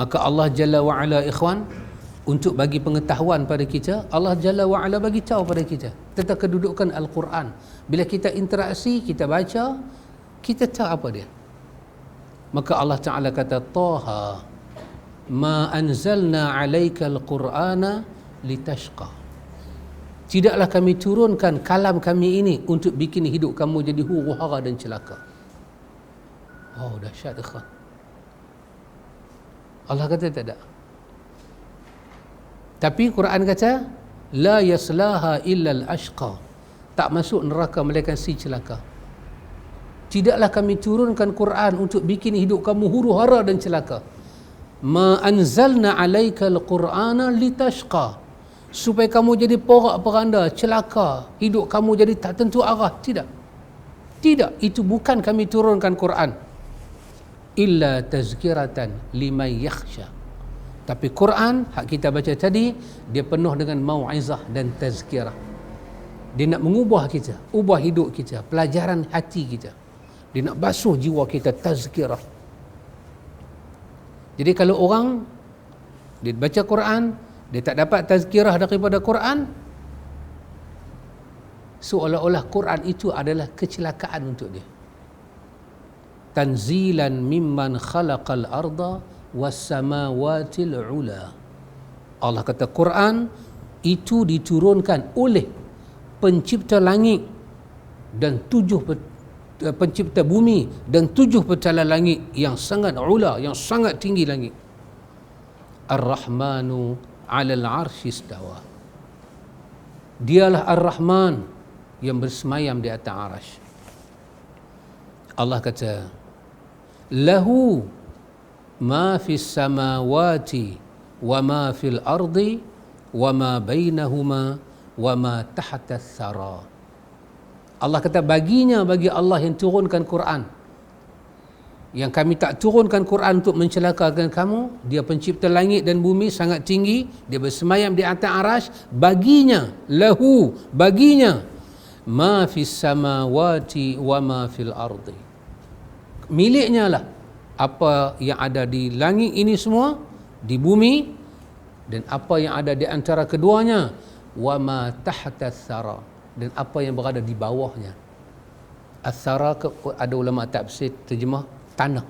Maka Allah Jalla wa'ala, ikhwan, untuk bagi pengetahuan pada kita, Allah Jalla wa'ala bagi tahu pada kita tentang kedudukan Al-Quran. Bila kita interaksi, kita baca, kita tahu apa dia. Maka Allah Ta'ala kata, Taha ma anzalna alaika al-Qur'ana litashqa. Tidaklah kami turunkan kalam kami ini untuk bikin hidup kamu jadi huru hara dan celaka. Oh, dahsyat, ikhwan. Allah kata tak ada. Tapi Quran kata, la yaslaha illa al-ashqa. Tak masuk neraka melainkan si celaka. Tidaklah kami turunkan Quran untuk bikin hidup kamu huru hara dan celaka. Ma anzalna alaika al-Qur'ana litashqa. Supaya kamu jadi porak-peranda, celaka, hidup kamu jadi tak tentu arah. Tidak. Tidak, itu bukan kami turunkan Quran. Illa tazkiratan liman yakhsha. Tapi Quran, hak kita baca tadi, dia penuh dengan mau'izah dan tazkirah. Dia nak mengubah kita, ubah hidup kita, pelajaran hati kita. Dia nak basuh jiwa kita, tazkirah. Jadi kalau orang dia baca Quran, dia tak dapat tazkirah daripada Quran, seolah-olah Quran itu adalah kecelakaan untuk dia. Tanzilan mimman khalaqal arda was samawatil ula. Allah kata Quran itu diturunkan oleh pencipta langit dan pencipta bumi dan 7 petala langit yang sangat ula, yang sangat tinggi langit. Ar-Rahmanu 'alal 'arsy istawa. Dialah Ar-Rahman yang bersemayam di atas arasy. Allah kata, lahu ma fis samawati wa ma fil ardi wa ma bainahuma wa ma tahta thara. Allah kata bagi Allah yang turunkan Quran. Yang kami tak turunkan Quran untuk mencelakakan kamu. Dia pencipta langit dan bumi sangat tinggi, dia bersemayam di atas arasy. Baginya, lahu, baginya ma fis samawati wa ma fil ardi. Miliknya lah apa yang ada di langit ini semua, di bumi, dan apa yang ada di antara keduanya, wa ma tahta thara, dan apa yang berada di bawahnya. Athara, ada ulama tafsir terjemah tanah.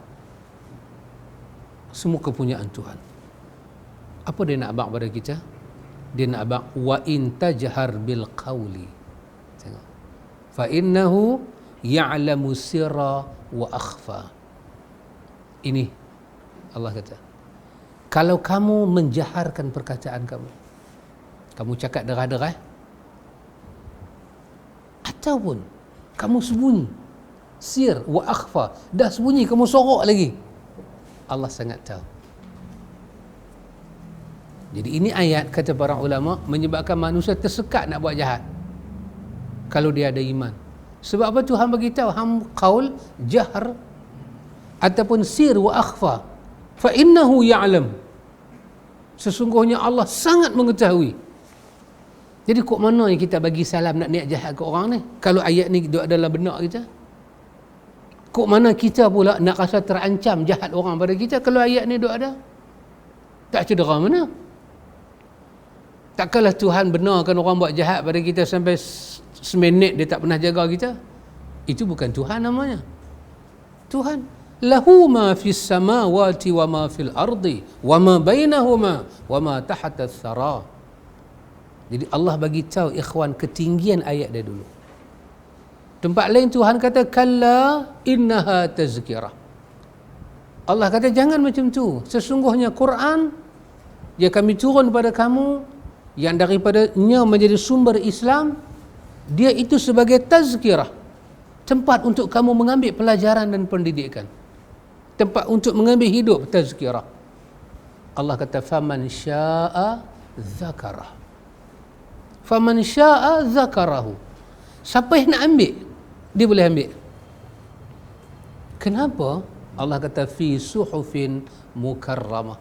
Semua kepunyaan Tuhan. Apa dia nak abang pada kita? Dia nak abang wa in tajhar bil qawli. Tengok. Fa innahu ya'lamu sirra wa akhfa. Ini Allah kata, kalau kamu menjaharkan perkataan kamu cakap derah-derah, ataupun kamu sembunyi, sir wa akhfa, dah sembunyi kamu sorok lagi, Allah sangat tahu. Jadi ini ayat, kata para ulama, menyebabkan manusia tersekat nak buat jahat kalau dia ada iman. Sebab apa? Tuhan beritahu qaul, jahr ataupun sir wa akhfa, fa innahu ya'lam, sesungguhnya Allah sangat mengetahui. Jadi kok mana yang kita bagi salam nak niat jahat ke orang ni kalau ayat ni adalah benar kita? Kok mana kita pula nak rasa terancam jahat orang pada kita kalau ayat ni ada? Tak cedera mana? Takkanlah Tuhan benarkan orang buat jahat pada kita sampai seminit dia tak pernah jaga kita? Itu bukan Tuhan namanya. Tuhan, lahu ma fis samawati wa ma fil ardi wa ma bainahuma wa ma tahta thara. Jadi Allah bagi tahu ikhwan ketinggian ayat dia dulu. Tempat lain Tuhan kata kalla innaha tazkirah. Allah kata jangan macam tu. Sesungguhnya Quran yang kami turun pada kamu, yang daripadanya menjadi sumber Islam, dia itu sebagai tazkirah, tempat untuk kamu mengambil pelajaran dan pendidikan, tempat untuk mengambil hidup, tazkirah. Allah kata faman syaa zakarah, faman syaa zakarahu. Siapa yang nak ambil, dia boleh ambil. Kenapa? Allah kata fi suhufin mukarramah,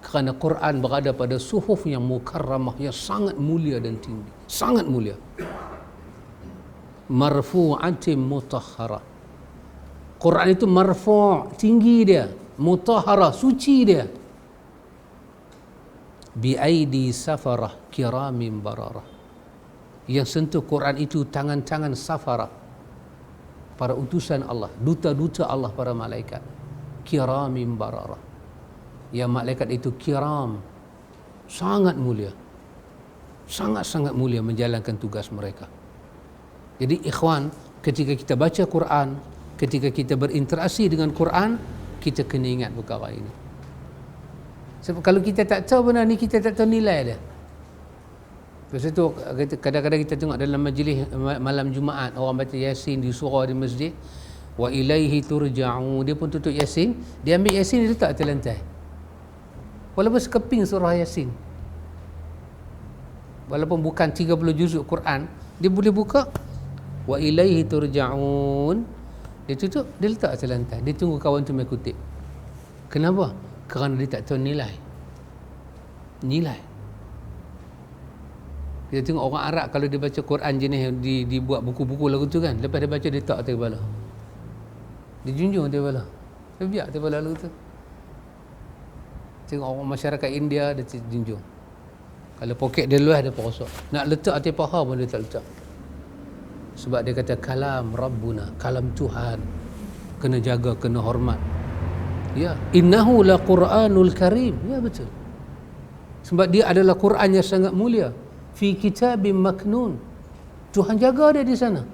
kerana Quran berada pada suhuf yang mukarramah, yang sangat mulia dan tinggi, sangat mulia. Marfu'atin mutahhara. Quran itu marfu', tinggi dia, mutahhara, suci dia. Bi aidi safarah kiramin bararah. Yang sentuh Quran itu tangan-tangan safarah, para utusan Allah, duta-duta Allah, para malaikat. Kiramin bararah. Yang malaikat itu kiram, sangat mulia, sangat-sangat mulia menjalankan tugas mereka. Jadi ikhwan, ketika kita baca Quran, ketika kita berinteraksi dengan Quran, kita kena ingat perkara ini. Sebab kalau kita tak tahu benda ni, kita tak tahu nilai dia. Lepas itu kadang-kadang kita tengok dalam majlis malam Jumaat, orang baca Yasin di surau di masjid, wa ilaihi turja'un, dia pun tutup Yasin, dia ambil Yasin, dia letak atas lantai. Walaupun sekeping surah Yasin, walaupun bukan 30 juzuk Quran, dia boleh buka wa ilaihi turja'un, dia tutup, dia letak atas lantai, dia tunggu kawan tu mai kutip. Kenapa? Kerana dia tak tahu nilai. Kita tengok orang Arab kalau dia baca Quran jenis dibuat buku-buku lagu tu kan, lepas dia baca dia letak atas kepala, dia junjung atas kepala, dia biar atas kepala lagu tu. Tengok orang masyarakat India, dia junjung. Kalau poket dia luas, dia perosok. Nak letak atas paha pun dia tak letak. Sebab dia kata kalam Rabbuna, kalam Tuhan, kena jaga, kena hormat. Ya, innahu la Quranul Karim. Ya, betul. Sebab dia adalah Quran yang sangat mulia. Fi kitabim maknun. Tuhan jaga dia di sana.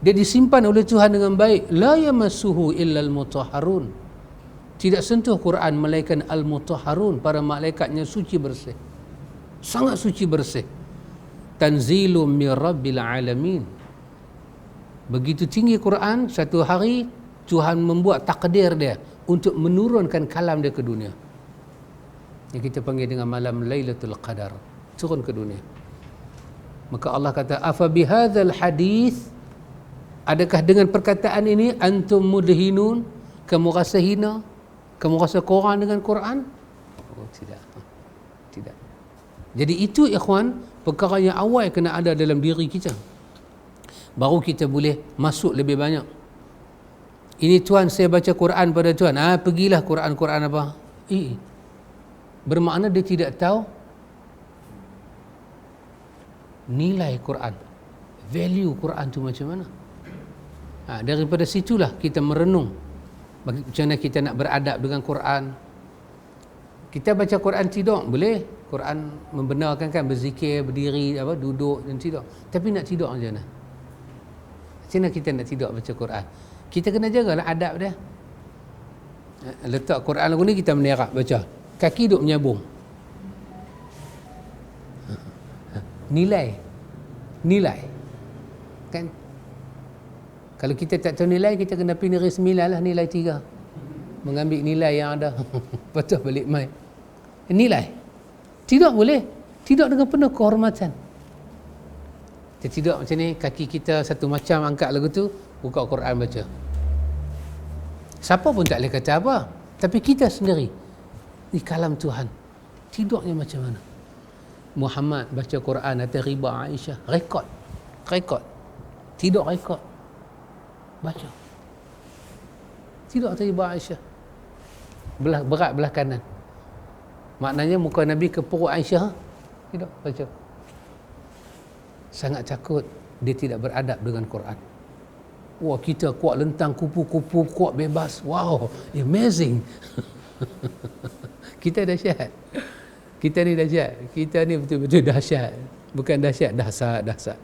Dia disimpan oleh Tuhan dengan baik. La yamassuhu illal mutahharun. Tidak sentuh Quran melainkan al-mutahharun, para malaikatnya suci bersih. Sangat suci bersih. Tanzilum min rabbil alamin. Begitu tinggi Quran, satu hari Tuhan membuat takdir dia untuk menurunkan kalam dia ke dunia. Yang kita panggil dengan malam Lailatul Qadar, turun ke dunia. Maka Allah kata, afa bihadzal hadis, adakah dengan perkataan ini antum mudhinun, kamu rasa hina, kamu rasa kurang dengan Quran? Oh, tidak. Tidak. Jadi itu ikhwan, perkara yang awal kena ada dalam diri kita, baru kita boleh masuk lebih banyak. Ini tuan, saya baca Quran pada tuan, pergilah Quran apa? Bermakna dia tidak tahu nilai Quran, value Quran tu macam mana. Daripada situlah kita merenung macam mana kita nak beradab dengan Quran. Kita baca Quran tidur boleh, Quran membenarkan kan berzikir, berdiri, duduk dan tidur. Tapi nak tidur macam mana? Macam mana kita nak tidur baca Quran? Kita kena jagalah adab dia. Letak Quran lagu ni kita menerak baca, kaki duk menyambung. Nilai kan, kalau kita tak tahu nilai, kita kena pergi negeri 9 lah, nilai 3, mengambil nilai yang ada. Patut balik mai nilai. Tidak boleh, tidak dengan penuh kehormatan. Kita tidak macam ni, kaki kita satu macam, angkat lagu tu, buka Quran baca. Siapa pun tak boleh kata apa, tapi kita sendiri, ni kalam Tuhan, tidaknya macam mana? Muhammad baca Quran atas riba Aisyah, rekod, tidak rekod, baca, tidak atas riba Aisyah, berat belah kanan, maknanya muka Nabi ke perut Aisyah, tidak baca. Sangat takut dia tidak beradab dengan Quran. Wah, kita kuat lentang, kupu-kupu, kuat bebas. Wow, amazing. Kita dahsyat. Kita ni dahsyat. Kita ni betul-betul dahsyat. Bukan dahsyat, dahsyat.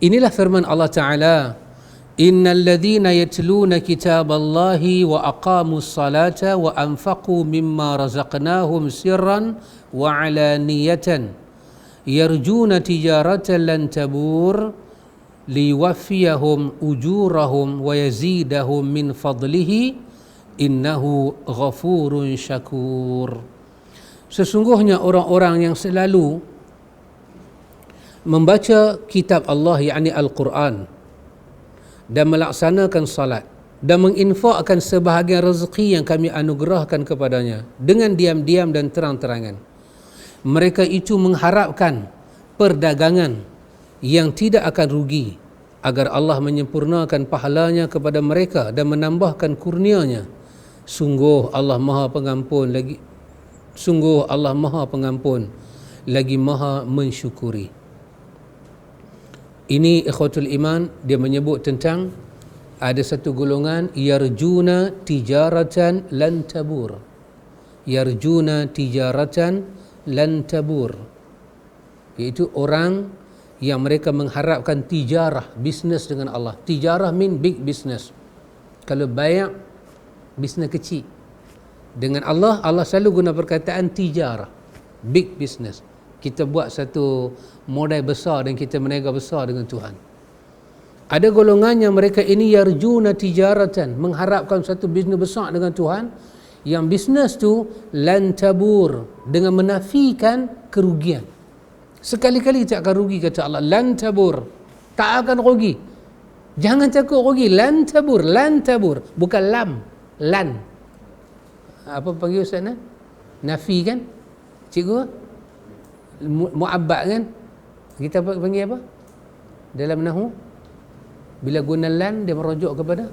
Inilah firman Allah Ta'ala. Innal ladhina yatluna kitaballahi wa aqamus salata wa anfaqu mimma razaqnahum sirran wa alaniyatan yarjuna tijaratan lan tabur liwaffiyahum ujurahum wa yazidahum min fadlihi innahu ghafurun syakur. Sesungguhnya orang-orang yang selalu membaca kitab Allah, yakni Al-Quran, dan melaksanakan salat dan menginfakkan sebahagian rezeki yang kami anugerahkan kepadanya dengan diam-diam dan terang-terangan, mereka itu mengharapkan perdagangan yang tidak akan rugi, agar Allah menyempurnakan pahalanya kepada mereka dan menambahkan kurnianya. Sungguh Allah Maha Pengampun lagi Maha mensyukuri. Ini ikhwatul iman, dia menyebut tentang ada satu golongan yarjuna tijaratan lan tabur. Yarjuna tijaratan lan tabur, iaitu orang yang mereka mengharapkan tijarah, bisnes dengan Allah. Tijarah mean big business. Kalau bayar, bisnes kecil. Dengan Allah, Allah selalu guna perkataan tijarah, big business. Kita buat satu modal besar dan kita berniaga besar dengan Tuhan. Ada golongan yang mereka ini yarjuna tijaratan, mengharapkan satu bisnes besar dengan Tuhan, yang bisnes tu lan tabur, dengan menafikan kerugian. Sekali-kali tak akan rugi, kata Allah. Lan tabur, tak akan rugi. Jangan takut rugi. Lan tabur, bukan lam, lan. Apa panggil Ustaz ni? Nafi kan? Cikgu? Mu'abbad kan? Kita panggil apa? Dalam nahu, bila guna lan, dia merujuk kepada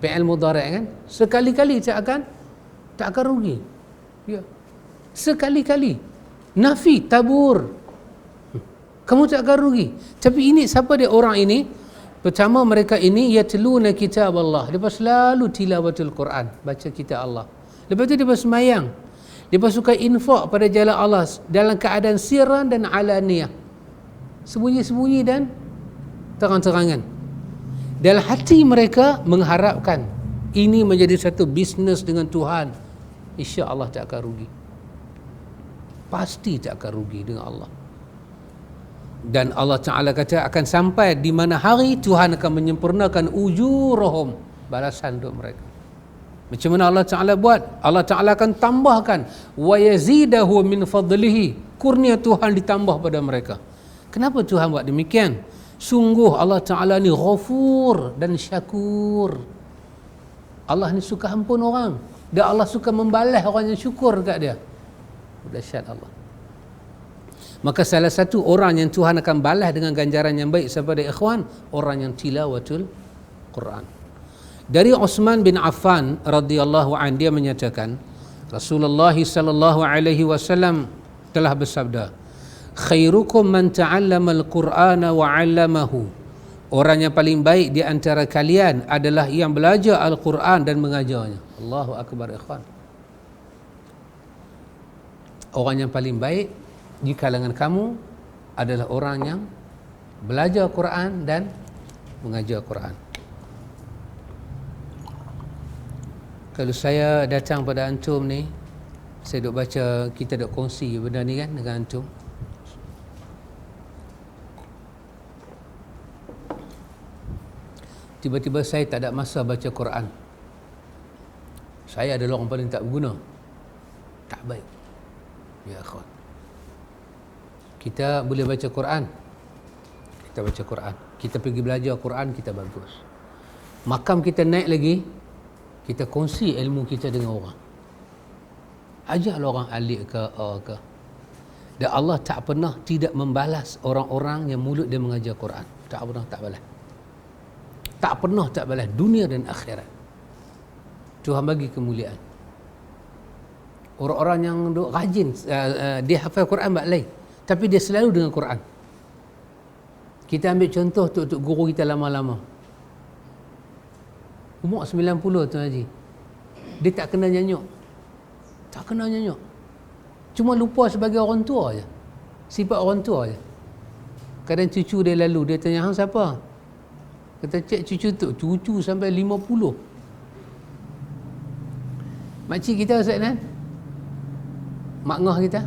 fi'il mudhari' kan? Sekali-kali tak akan rugi. Ya. Sekali-kali. Nafi, tabur, kamu tak akan rugi. Tapi ini siapa dia orang ini? Pertama, mereka ini yatluna kitab Allah. Lepas selalu tilawatul Quran, baca kitab Allah. Lepas tu dia bersemayang. Dia suka infak pada jalan Allah dalam keadaan sirran dan alaniyah. sembunyi-sembunyi dan terang-terangan. Dalam hati mereka mengharapkan ini menjadi satu bisnes dengan Tuhan, insya-Allah tak akan rugi. Pasti tak akan rugi dengan Allah. Dan Allah Ta'ala kata akan sampai di mana hari Tuhan akan menyempurnakan ujurahum, balasan untuk mereka. Macam mana Allah Ta'ala buat? Allah Ta'ala akan tambahkan wa yazidahu min fadlihi, kurnia Tuhan ditambah pada mereka. Kenapa Tuhan buat demikian? Sungguh Allah Ta'ala ni ghafur dan syakur. Allah ni suka ampun orang, dan Allah suka membalas orang yang syukur kat dia. Dahsyat Allah. Maka salah satu orang yang Tuhan akan balas dengan ganjaran yang baik kepada ikhwan, orang yang tilawatul Quran. Dari Uthman bin Affan radhiyallahu an, dia menyatakan Rasulullah sallallahu alaihi wasallam telah bersabda, khairukum man ta'allama al-Qur'ana wa 'allamahu. Orang yang paling baik di antara kalian adalah yang belajar Al-Quran dan mengajarnya. Allahu akbar ikhwan. Orang yang paling baik di kalangan kamu adalah orang yang belajar Quran dan mengajar Quran. Kalau saya datang pada antum ni, saya duk baca, kita duk kongsi benda ni kan dengan antum. Tiba-tiba saya tak ada masa baca Quran. Saya adalah orang paling tak berguna. Tak baik. Ya akhwan. Kita boleh baca Quran, kita baca Quran. Kita pergi belajar Quran, kita bagus. Makam kita naik lagi, kita kongsi ilmu kita dengan orang. Ajarlah orang alik ke ke. Dan Allah tak pernah tidak membalas orang-orang yang mulut dia mengajar Quran. Tak pernah tak balas. Tak pernah tak balas, dunia dan akhirat. Tuhan bagi kemuliaan. Orang-orang yang rajin, dia hafal Quran baik, tapi dia selalu dengan Quran. Kita ambil contoh tok guru kita lama-lama. Umur 90 Tuan Haji. Dia tak kena nyanyuk. Tak kena nyanyuk. Cuma lupa sebagai orang tua je. Sifat orang tua je. Kadang cucu dia lalu, dia tanya, hang siapa? Kata, cik cucu tu. Cucu sampai 50. Makcik kita Ustaz Nan? Mak ngah kita?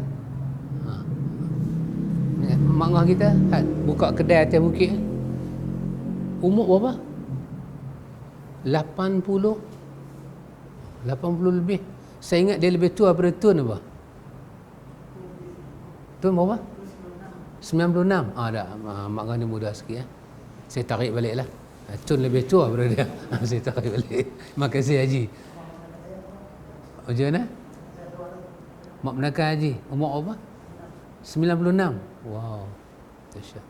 Mak ngah kita buka kedai atas bukit. Umur berapa? 80 lebih. Saya ingat dia lebih tua daripada Tun apa? Tun berapa? 96. Dah. Mak ngah ni muda sikit. Saya tarik balik lah. Tun lebih tua daripada dia. Saya tarik balik. Terima kasih Haji. Macam mana? Mak Menakar Haji. Umur apa? 96. Wow. Dahsyat.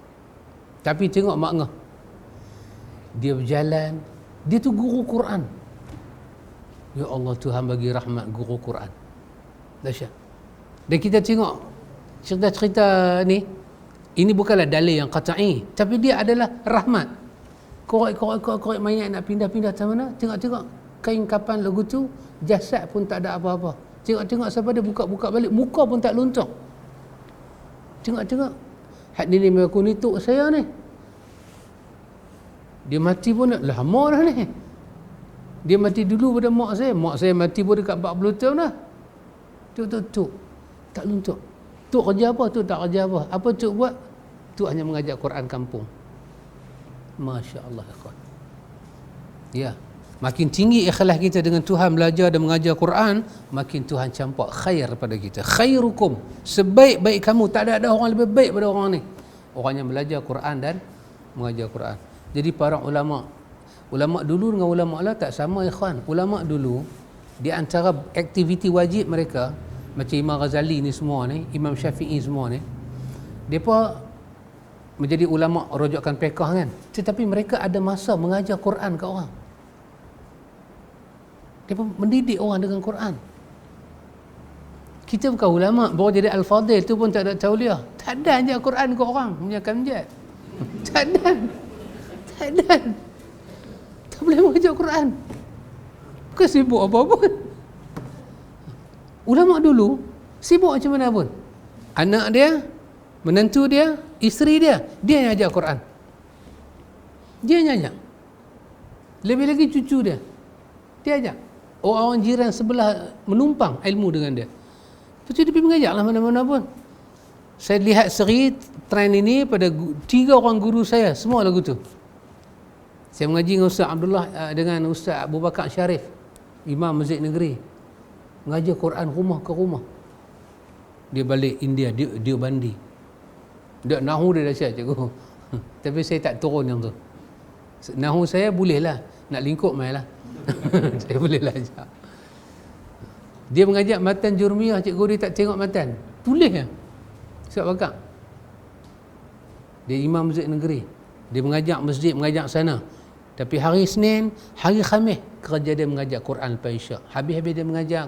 Tapi tengok mak ngah. Dia berjalan. Dia tu guru Quran. Ya Allah, Tuhan bagi rahmat guru Quran. Dahsyat. Dan kita tengok cerita-cerita ni, ini bukanlah dalil yang qat'i, tapi dia adalah rahmat. Korek mayat nak pindah-pindah ke mana? Tengok-tengok kain kapan lagu tu, jasad pun tak ada apa-apa. Tengok-tengok siapa dia buka-buka balik, muka pun tak luntur. Tengok-tengok. Had ni aku ni tok saya ni. Dia mati pun lama dah ni. Dia mati dulu pada mak saya. Mak saya mati pun dekat 40 tahun dah. Tok. Tak luntur. Tok kerja apa? Tok tak kerja apa? Apa tok buat? Tok hanya mengajar Quran kampung. Masya Allah. Ya. Makin tinggi ikhlas kita dengan Tuhan belajar dan mengajar Quran, makin Tuhan campak khair pada kita. Khairukum, sebaik-baik kamu. Tak ada orang lebih baik pada orang ni. Orang yang belajar Quran dan mengajar Quran. Jadi para ulama dulu dengan ulama lah tak sama ikhwan. Ulama dulu, di antara aktiviti wajib mereka, macam Imam Ghazali ni semua ni, Imam Syafi'i semua ni, mereka menjadi ulama rujukan fiqh kan. Tetapi mereka ada masa mengajar Quran ke orang. Dia mendidik orang dengan Quran. Kita bukan ulama, baru jadi al-fadil tu pun tak ada tauliah. Tak ada ajar Quran ke orang punya kamjat. Tak ada. Tak boleh mengajar Quran. Bukan sibuk apa-apa. Ulama dulu sibuk macam mana pun. Anak dia, menantu dia isteri dia yang ajar Quran. Dia yang ajar. Lebih lagi cucu dia ajar. Orang jiran sebelah menumpang ilmu dengan dia. Lepas tu dia pergi mengajar lah mana-mana pun. Saya lihat seri trend ini pada 3 orang guru saya, semua lagu tu. Saya mengaji dengan Ustaz Abdullah, dengan Ustaz Abu Bakar Syarif, Imam Masjid Negeri. Mengajar Quran rumah ke rumah. Dia balik India, dia bandi. Dia nahu dia dahsyat cikgu. Tapi saya tak turun yang tu. Nahu saya boleh lah, nak lingkup mai lah. Saya boleh lah ajak. Dia mengajak matan Jurmiyah, cikgu dia tak tengok matan. Tulis lah. Ustaz Bakar. Dia Imam Masjid Negeri. Dia mengajak masjid, mengajak sana. Tapi hari Isnin, hari Khamis, kerja dia mengajar Quran lepas Isyak. Habis-habis dia mengajar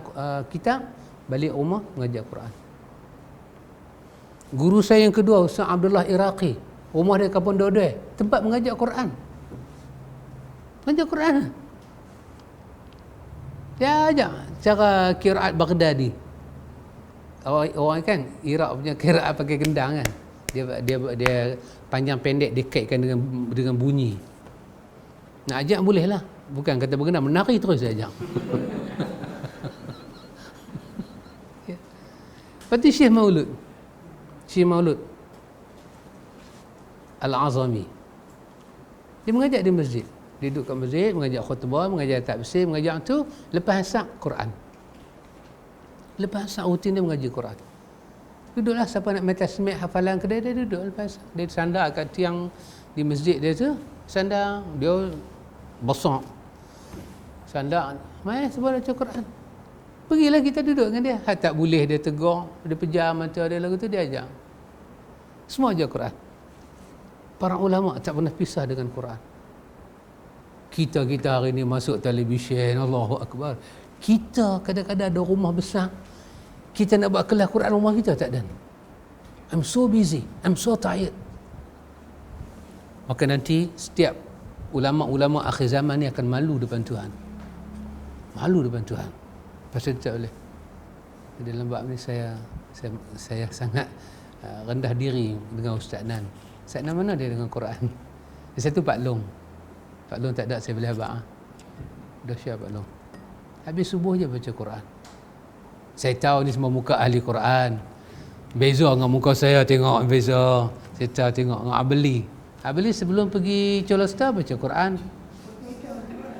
kitab, balik rumah mengajar Quran. Guru saya yang kedua, Ustaz Abdullah Iraqi. Rumah dia Kampung Dodoi, tempat mengajar Quran. Mengajar Quran. Dia ajar cara qiraat Baghdadi. Orang kan Iraq punya qiraat pakai gendang kan. Dia panjang pendek dia kaitkan dengan bunyi. Nak ajak boleh lah. Bukan kata berkenaan, menari terus dia ajak. Lepas tu Syekh Maulud Al-Azami, dia mengajak di masjid. Dia duduk kat masjid, mengajak khutbah, mengajar tafsir, mengajar tu. Lepas asar, Quran. Lepas asar rutin dia mengaji Quran. Duduklah, siapa nak minta semik hafalan ke dia duduk lepas asar. Dia sandar kat tiang di masjid dia tu. Sandar, dia besar. Sandar, mai sebab baca Quran. Pergilah kita duduk dengan dia. Tak boleh dia tegur, dia pejam mata dia lagu tu, dia ajar. Semua ajar Quran. Para ulama tak pernah pisah dengan Quran. Kita hari ni masuk televisyen, Allahu Akbar. Kita kadang-kadang ada rumah besar, kita nak buat kelas Quran rumah kita tak ada. I'm so busy, I'm so tired. Maka nanti setiap ulama-ulama akhir zaman ni akan malu depan Tuhan. Malu depan Tuhan. Pasal tak boleh. Dalam bab ni saya sangat rendah diri dengan Ustaz Nan. Ustaz Nan mana dia dengan Quran? Satu Pak Long. Pak Long tak ada, saya boleh abang. Dah syar Pak Long. Habis subuh je baca Quran. Saya tahu ni semua muka ahli Quran. Beza dengan muka saya, tengok beza. Saya tahu tengok dengan Abeli sebelum pergi Cholesta baca Quran.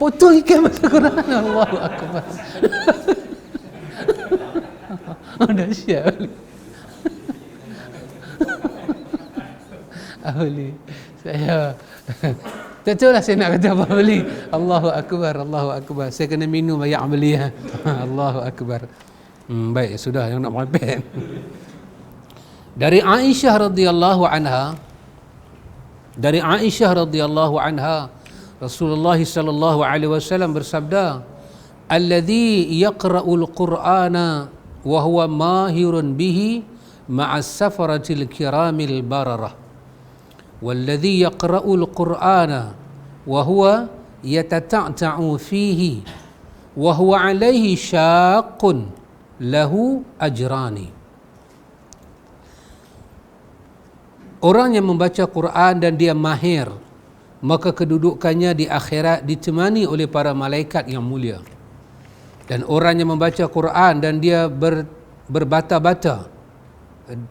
Potong ikan baca Quran. Allahu Akbar. Dah syar Abeli. Saya tak tahu lah saya nak kata apa beli. Allahu Akbar. Saya kena minum banyak beli. Allahu Akbar. Baik, sudah yang nak merepet. Dari Aisyah radhiyallahu anha, Rasulullah sallallahu alaihi wasallam bersabda, "Alladhi yaqra'ul Qur'ana wa huwa mahirun bihi ma'as safaratil kiramil bararah. والذي يقرأ القرآن وهو يتتعتع فيه وهو عليه شاق له أجران." Orang yang membaca Quran dan dia mahir, maka kedudukannya di akhirat ditemani oleh para malaikat yang mulia. Dan orang yang membaca Quran dan dia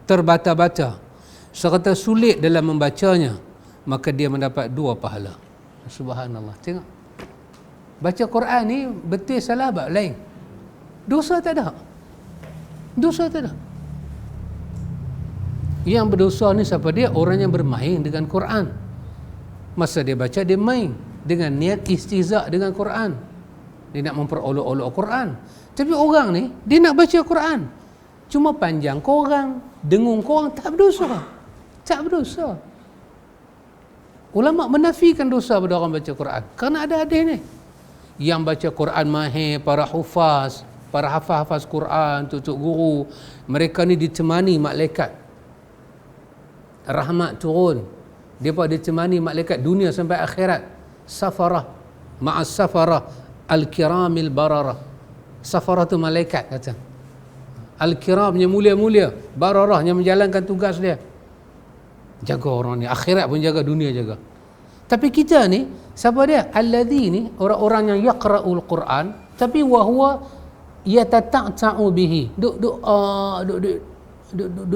terbata-bata serta sulit dalam membacanya, maka dia mendapat 2 pahala. Subhanallah. Tengok, baca Quran ni betul salah bab lain, dosa tak ada. Yang berdosa ni siapa dia? Orang yang bermain dengan Quran. Masa dia baca, dia main dengan niat istihza dengan Quran. Dia nak memperolok-olok Quran. Tapi orang ni, dia nak baca Quran, cuma panjang korang, dengung korang, tak berdosa. Ulama menafikan dosa pada orang baca Quran kerana ada hadis ni. Yang baca Quran mahir, para hafaz Quran, tutup guru, mereka ni ditemani malaikat rahmat turun. Depa ditemani malaikat dunia sampai akhirat. Safarah ma'as safarah al-kiramil bararah. Safarah tu malaikat kata. Al-kiramnya mulia-mulia, bararahnya menjalankan tugas dia. Jaga orang ni, akhirat pun jaga, dunia jaga. Tapi kita ni, siapa dia? Alladhi ni, orang-orang yang yaqra'ul Quran, tapi wahwa yatata'ta'u bihi. Duk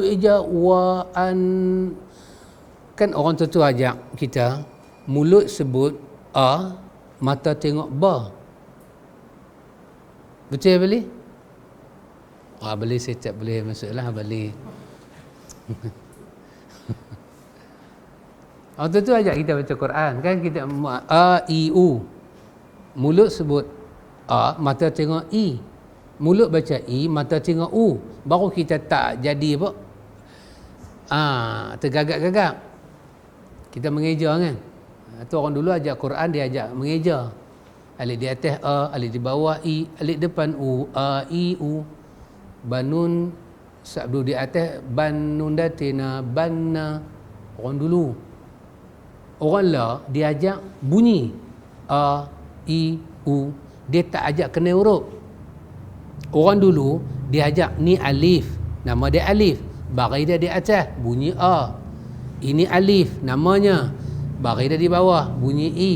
eja wa an. Kan orang tu ajak kita, mulut sebut a, mata tengok ba. Betul boleh? Boleh, saya tak boleh masuklah, boleh. Orang tu ajak kita baca Quran, kan kita a, i, u. Mulut sebut a, mata tengok i. Mulut baca i, mata tengok u. Baru kita tak jadi apa? Tergagap-gagap. Kita mengeja kan. Tu orang dulu ajak Quran, dia ajak mengeja. Alif di atas a, alif di bawah i, alif depan u, a, i, u. Banun sabdu di atas, banun datina, banna. Orang dulu. Orang lah dia ajak bunyi a, i, u. Dia tak ajak kena huruf. Orang dulu dia ajak ni alif, nama dia alif, baris dia di atas, bunyi a. Ini alif, namanya, baris dia di bawah, bunyi i.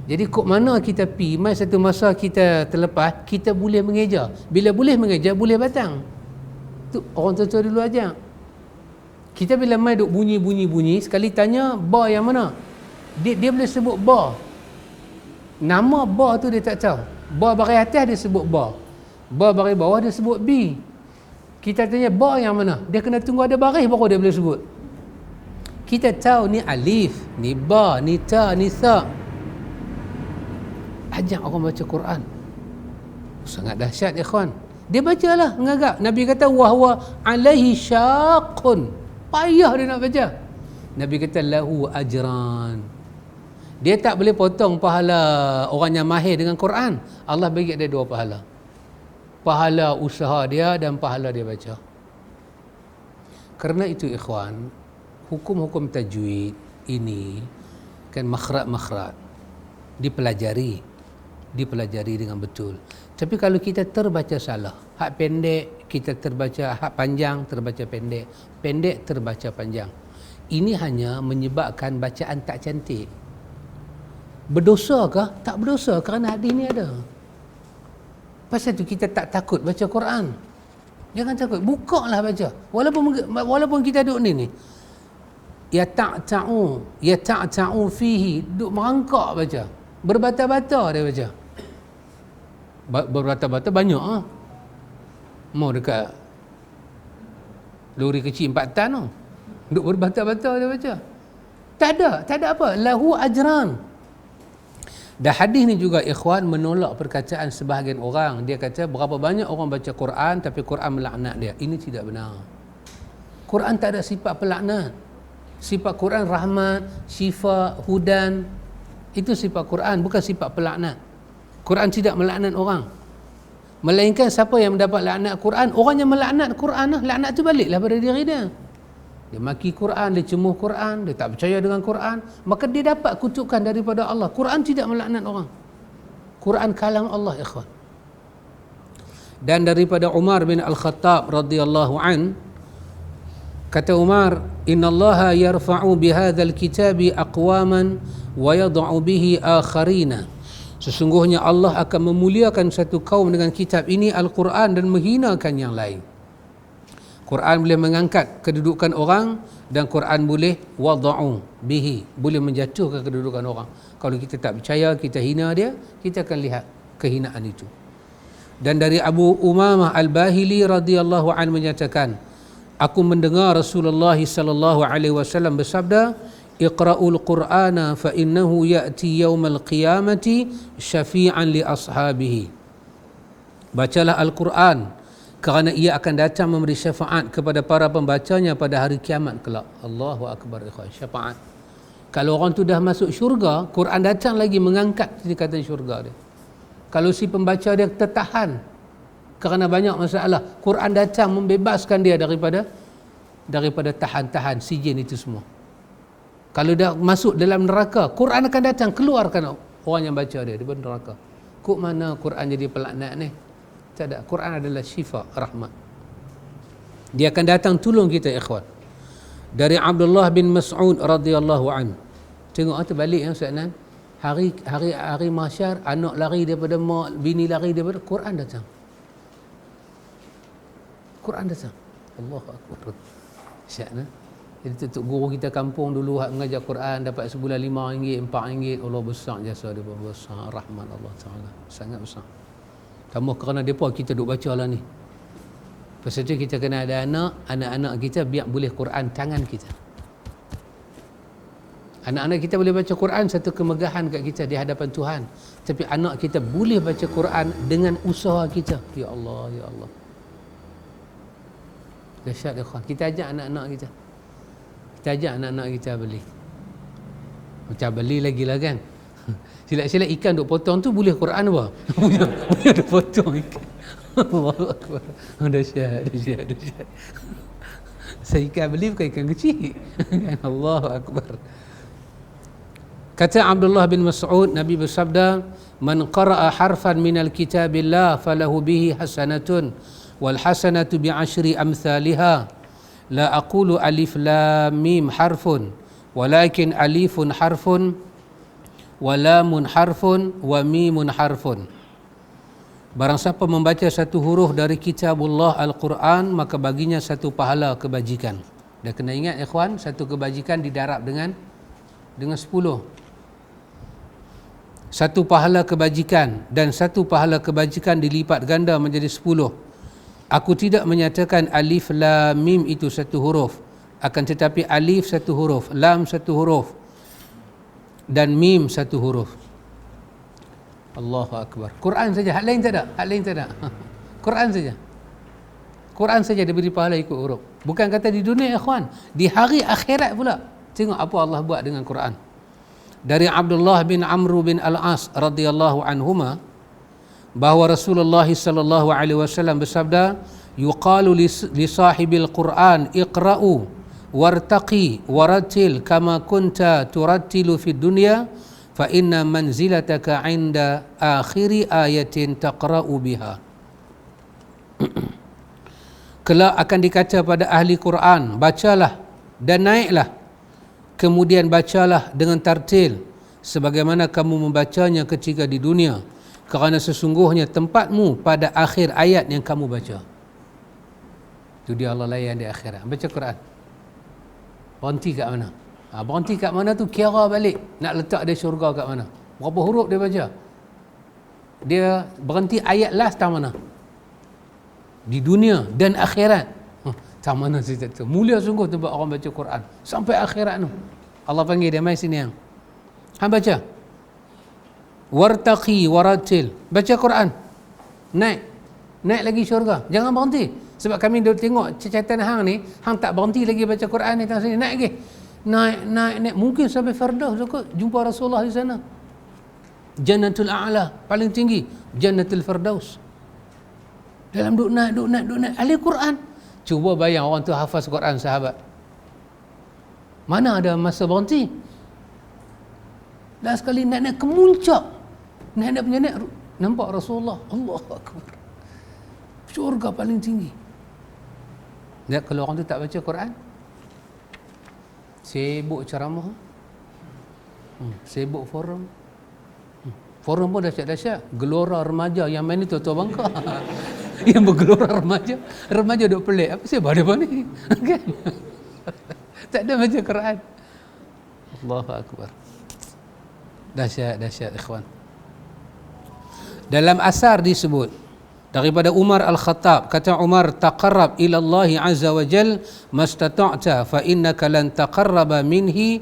Jadi kok mana kita pi, mai satu masa kita terlepas, kita boleh mengeja. Bila boleh mengeja, boleh batang. Tu orang tua dulu ajak. Kita bila mai duk bunyi, sekali tanya ba yang mana? Dia boleh sebut ba. Nama ba tu dia tak tahu. Ba baris atas dia sebut ba. Ba baris bawah dia sebut b. Kita tanya ba yang mana? Dia kena tunggu ada baris baru dia boleh sebut. Kita tahu ni alif, ni ba, ni ta, ni sa. Ajak orang baca Quran. Sangat dahsyat ikhwan. Dia bacalah ngagak. Nabi kata wahwa alaihi syaqqun. Payah dia nak baca. Nabi kata lahu ajran. Dia tak boleh potong pahala orang yang mahir dengan Quran. Allah bagi dia 2 pahala. Pahala usaha dia dan pahala dia baca. Kerana itu ikhwan, hukum-hukum tajwid ini kan makhraj-makhraj dipelajari dengan betul. Tapi kalau kita terbaca salah, hak pendek kita terbaca, hak panjang terbaca pendek, pendek terbaca panjang, ini hanya menyebabkan bacaan tak cantik. Berdosakah? Tak berdosa kerana hadis ni ada. Pasal tu kita tak takut baca Quran. Jangan takut, bukalah baca. Walaupun kita duduk ni yata'ta'u fihi, duduk merangkak baca. Berbata-bata dia baca. Berbata-bata banyak mau dekat lori kecil 4 tan tu. Duduk berbata-bata dia baca. Tak ada apa. Lahu ajran. Dan hadis ni juga ikhwan menolak perkataan sebahagian orang. Dia kata berapa banyak orang baca Quran tapi Quran melaknat dia. Ini tidak benar. Quran tak ada sifat pelaknat. Sifat Quran rahmat, syifa, hudan. Itu sifat Quran, bukan sifat pelaknat. Quran tidak melaknat orang. Melainkan siapa yang mendapat laknat Quran, orang yang melaknat Quran lah, laknat tu baliklah pada diri dia. Dia maki Quran, dia cemuh Quran, dia tak percaya dengan Quran, maka dia dapat kutukan daripada Allah. Quran tidak melaknat orang. Quran kalam Allah, ikhwan. Dan daripada Umar bin Al-Khattab radhiyallahu an, kata Umar, innallaha yarfa'u bihadzal kitabi aqwaman wa yad'u bihi akharina. Sesungguhnya Allah akan memuliakan satu kaum dengan kitab ini Al-Quran dan menghinakan yang lain. Quran boleh mengangkat kedudukan orang dan Quran boleh wada'u bihi, boleh menjatuhkan kedudukan orang. Kalau kita tak percaya, kita hina dia, kita akan lihat kehinaan itu. Dan dari Abu Umamah Al-Bahili radhiyallahu anhu menyatakan, aku mendengar Rasulullah sallallahu alaihi wasallam bersabda, iqra'ul Qur'ana fa innahu ya'ti yaumal qiyamati syafi'an li ashabihi. Bacalah Al-Quran kerana ia akan datang memberi syafaat kepada para pembacanya pada hari kiamat kelak. Allahu akbar, ikhwan, syafaat. Kalau orang tu dah masuk syurga, Quran datang lagi mengangkat tingkatan syurga dia. Kalau si pembaca dia tertahan kerana banyak masalah, Quran datang membebaskan dia daripada tahan-tahan sijin itu semua. Kalau dah masuk dalam neraka, Quran akan datang keluarkan orang yang baca dia daripada neraka. Kok mana Quran jadi pelaknat ni? Tak ada. Quran adalah syifa, rahmat. Dia akan datang tolong kita, ikhwan. Dari Abdullah bin Mas'ud radhiyallahu an. Tengok terbalik ya Ustaz Nan. Hari mahsyar, anak lari daripada mak, bini lari daripada Quran datang. Quran datang. Allahu akbar. Syakna. Jadi tu guru kita kampung dulu hak mengajar Quran dapat sebulan RM5, RM4. Allah besar jasa dia, besar rahmat Allah Taala. Sangat besar. Tambah kerana depa kita duk baca lah ni. Pasal tu kita kena ada anak-anak kita biar boleh Quran tangan kita. Anak-anak kita boleh baca Quran satu kemegahan kat kita di hadapan Tuhan. Tapi anak kita boleh baca Quran dengan usaha kita. Ya Allah, ya Allah. Dahsyat ikhwan. Kita ajak anak-anak kita. Kita ajak anak-anak kita beli. Macam beli lagi lah kan. Silat-silat ikan duk potong tu boleh Quran apa? Boleh duk potong ikan. Allahu akbar. Dahsyat. Saya ikan beli bukan ikan kecil. Allahu akbar. Kata Abdullah bin Mas'ud, Nabi bersabda, "Man qara'a harfan minal kitabillah falahu bihi hasanatun wal hasanatu bi asyri amsalha. La aqulu alif lam mim harfun walakin alifun harfun wa lamun harfun wa mimun harfun." Barang siapa membaca satu huruf dari kitabullah Al-Quran, maka baginya satu pahala kebajikan. Dan kena ingat ikhwan, satu kebajikan didarab dengan 10. Satu pahala kebajikan dan satu pahala kebajikan dilipat ganda menjadi 10. Aku tidak menyatakan alif lam mim itu satu huruf, akan tetapi alif satu huruf, lam satu huruf dan mim satu huruf. Allahu akbar. Quran saja, hal lain tak ada. Quran saja. Quran saja diberi pahala ikut huruf. Bukan kata di dunia ikhwan, di hari akhirat pula. Tengok apa Allah buat dengan Quran. Dari Abdullah bin Amr bin Al-As radhiyallahu anhuma bahawa Rasulullah sallallahu alaihi wasallam bersabda, yuqalu li sahibil Quran iqra'u wartaqi warattil kama kunta turattilu fid dunya fa inna manzilataka 'inda akhiri ayatin taqra'u biha. Kelak akan dikata pada ahli Quran, bacalah dan naiklah, kemudian bacalah dengan tartil sebagaimana kamu membacanya ketika di dunia, kerana sesungguhnya tempatmu pada akhir ayat yang kamu baca. Itu dia Allah layan di akhirat. Baca Quran. Berhenti kat mana? Berhenti kat mana tu kira balik nak letak dia syurga kat mana. Berapa huruf dia baca? Dia berhenti ayat last tak mana? Di dunia dan akhirat. Tak mana cerita tu. Mulia sungguh tempat orang baca Quran. Sampai akhirat tu. Allah panggil dia, mai sini yang. Hang baca. Wartaqi warattil. Baca Quran. Naik lagi syurga. Jangan berhenti. Sebab kami dah tengok catatan hang ni, hang tak berhenti lagi baca Quran ni tang sini. Naik lagi. Naik. Mungkin sampai Firdaus kot. Jumpa Rasulullah di sana. Jannatul A'la, paling tinggi. Jannatul Firdaus. Dalam duk naik. Ahli Quran. Cuba bayang orang tu hafaz Quran sahabat. Mana ada masa berhenti? Dah sekali naik ke muncak. Naik punya naik. Nampak Rasulullah. Allahu Akbar. Syurga paling tinggi. Dan kalau orang tu tak baca Quran, sibuk ceramah, sibuk forum. Forum pun dahsyat-dahsyat. Gelora remaja yang main ni tua-tua bangka. Yang bergelora remaja duk pelik. Apa sebab dia ni? Kan? Tak ada baca Quran. Allahu akbar. Dahsyat ikhwan. Dalam asar disebut daripada Umar Al-Khattab, kata Umar, taqarrab ila Allah azza wa jal mastata'ta fa innaka lan taqarraba minhi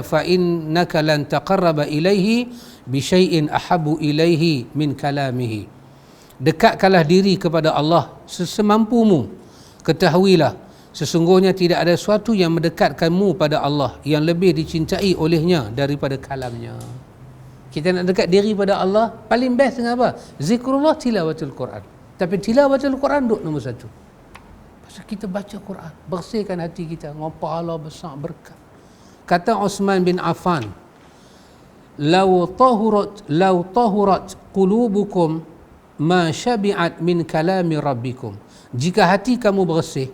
fa innaka lan taqarraba ilaihi bi syai'in ahabbu ilaihi min kalamihi. Dekatkanlah diri kepada Allah sesemampumu. Ketahuilah, sesungguhnya tidak ada sesuatu yang mendekatkanmu pada Allah yang lebih dicintai olehnya daripada kalamnya. Kita nak dekat diri pada Allah, paling best dengan apa? Zikrullah, tilawatul Quran. Tapi tilawatul Quran duk nombor satu. Pasal kita baca Quran, bersihkan hati kita, dengan pahala besar berkat. Kata Uthman bin Affan, Lau tahurat qulubukum ma syabi'at min kalami rabbikum. Jika hati kamu bersih,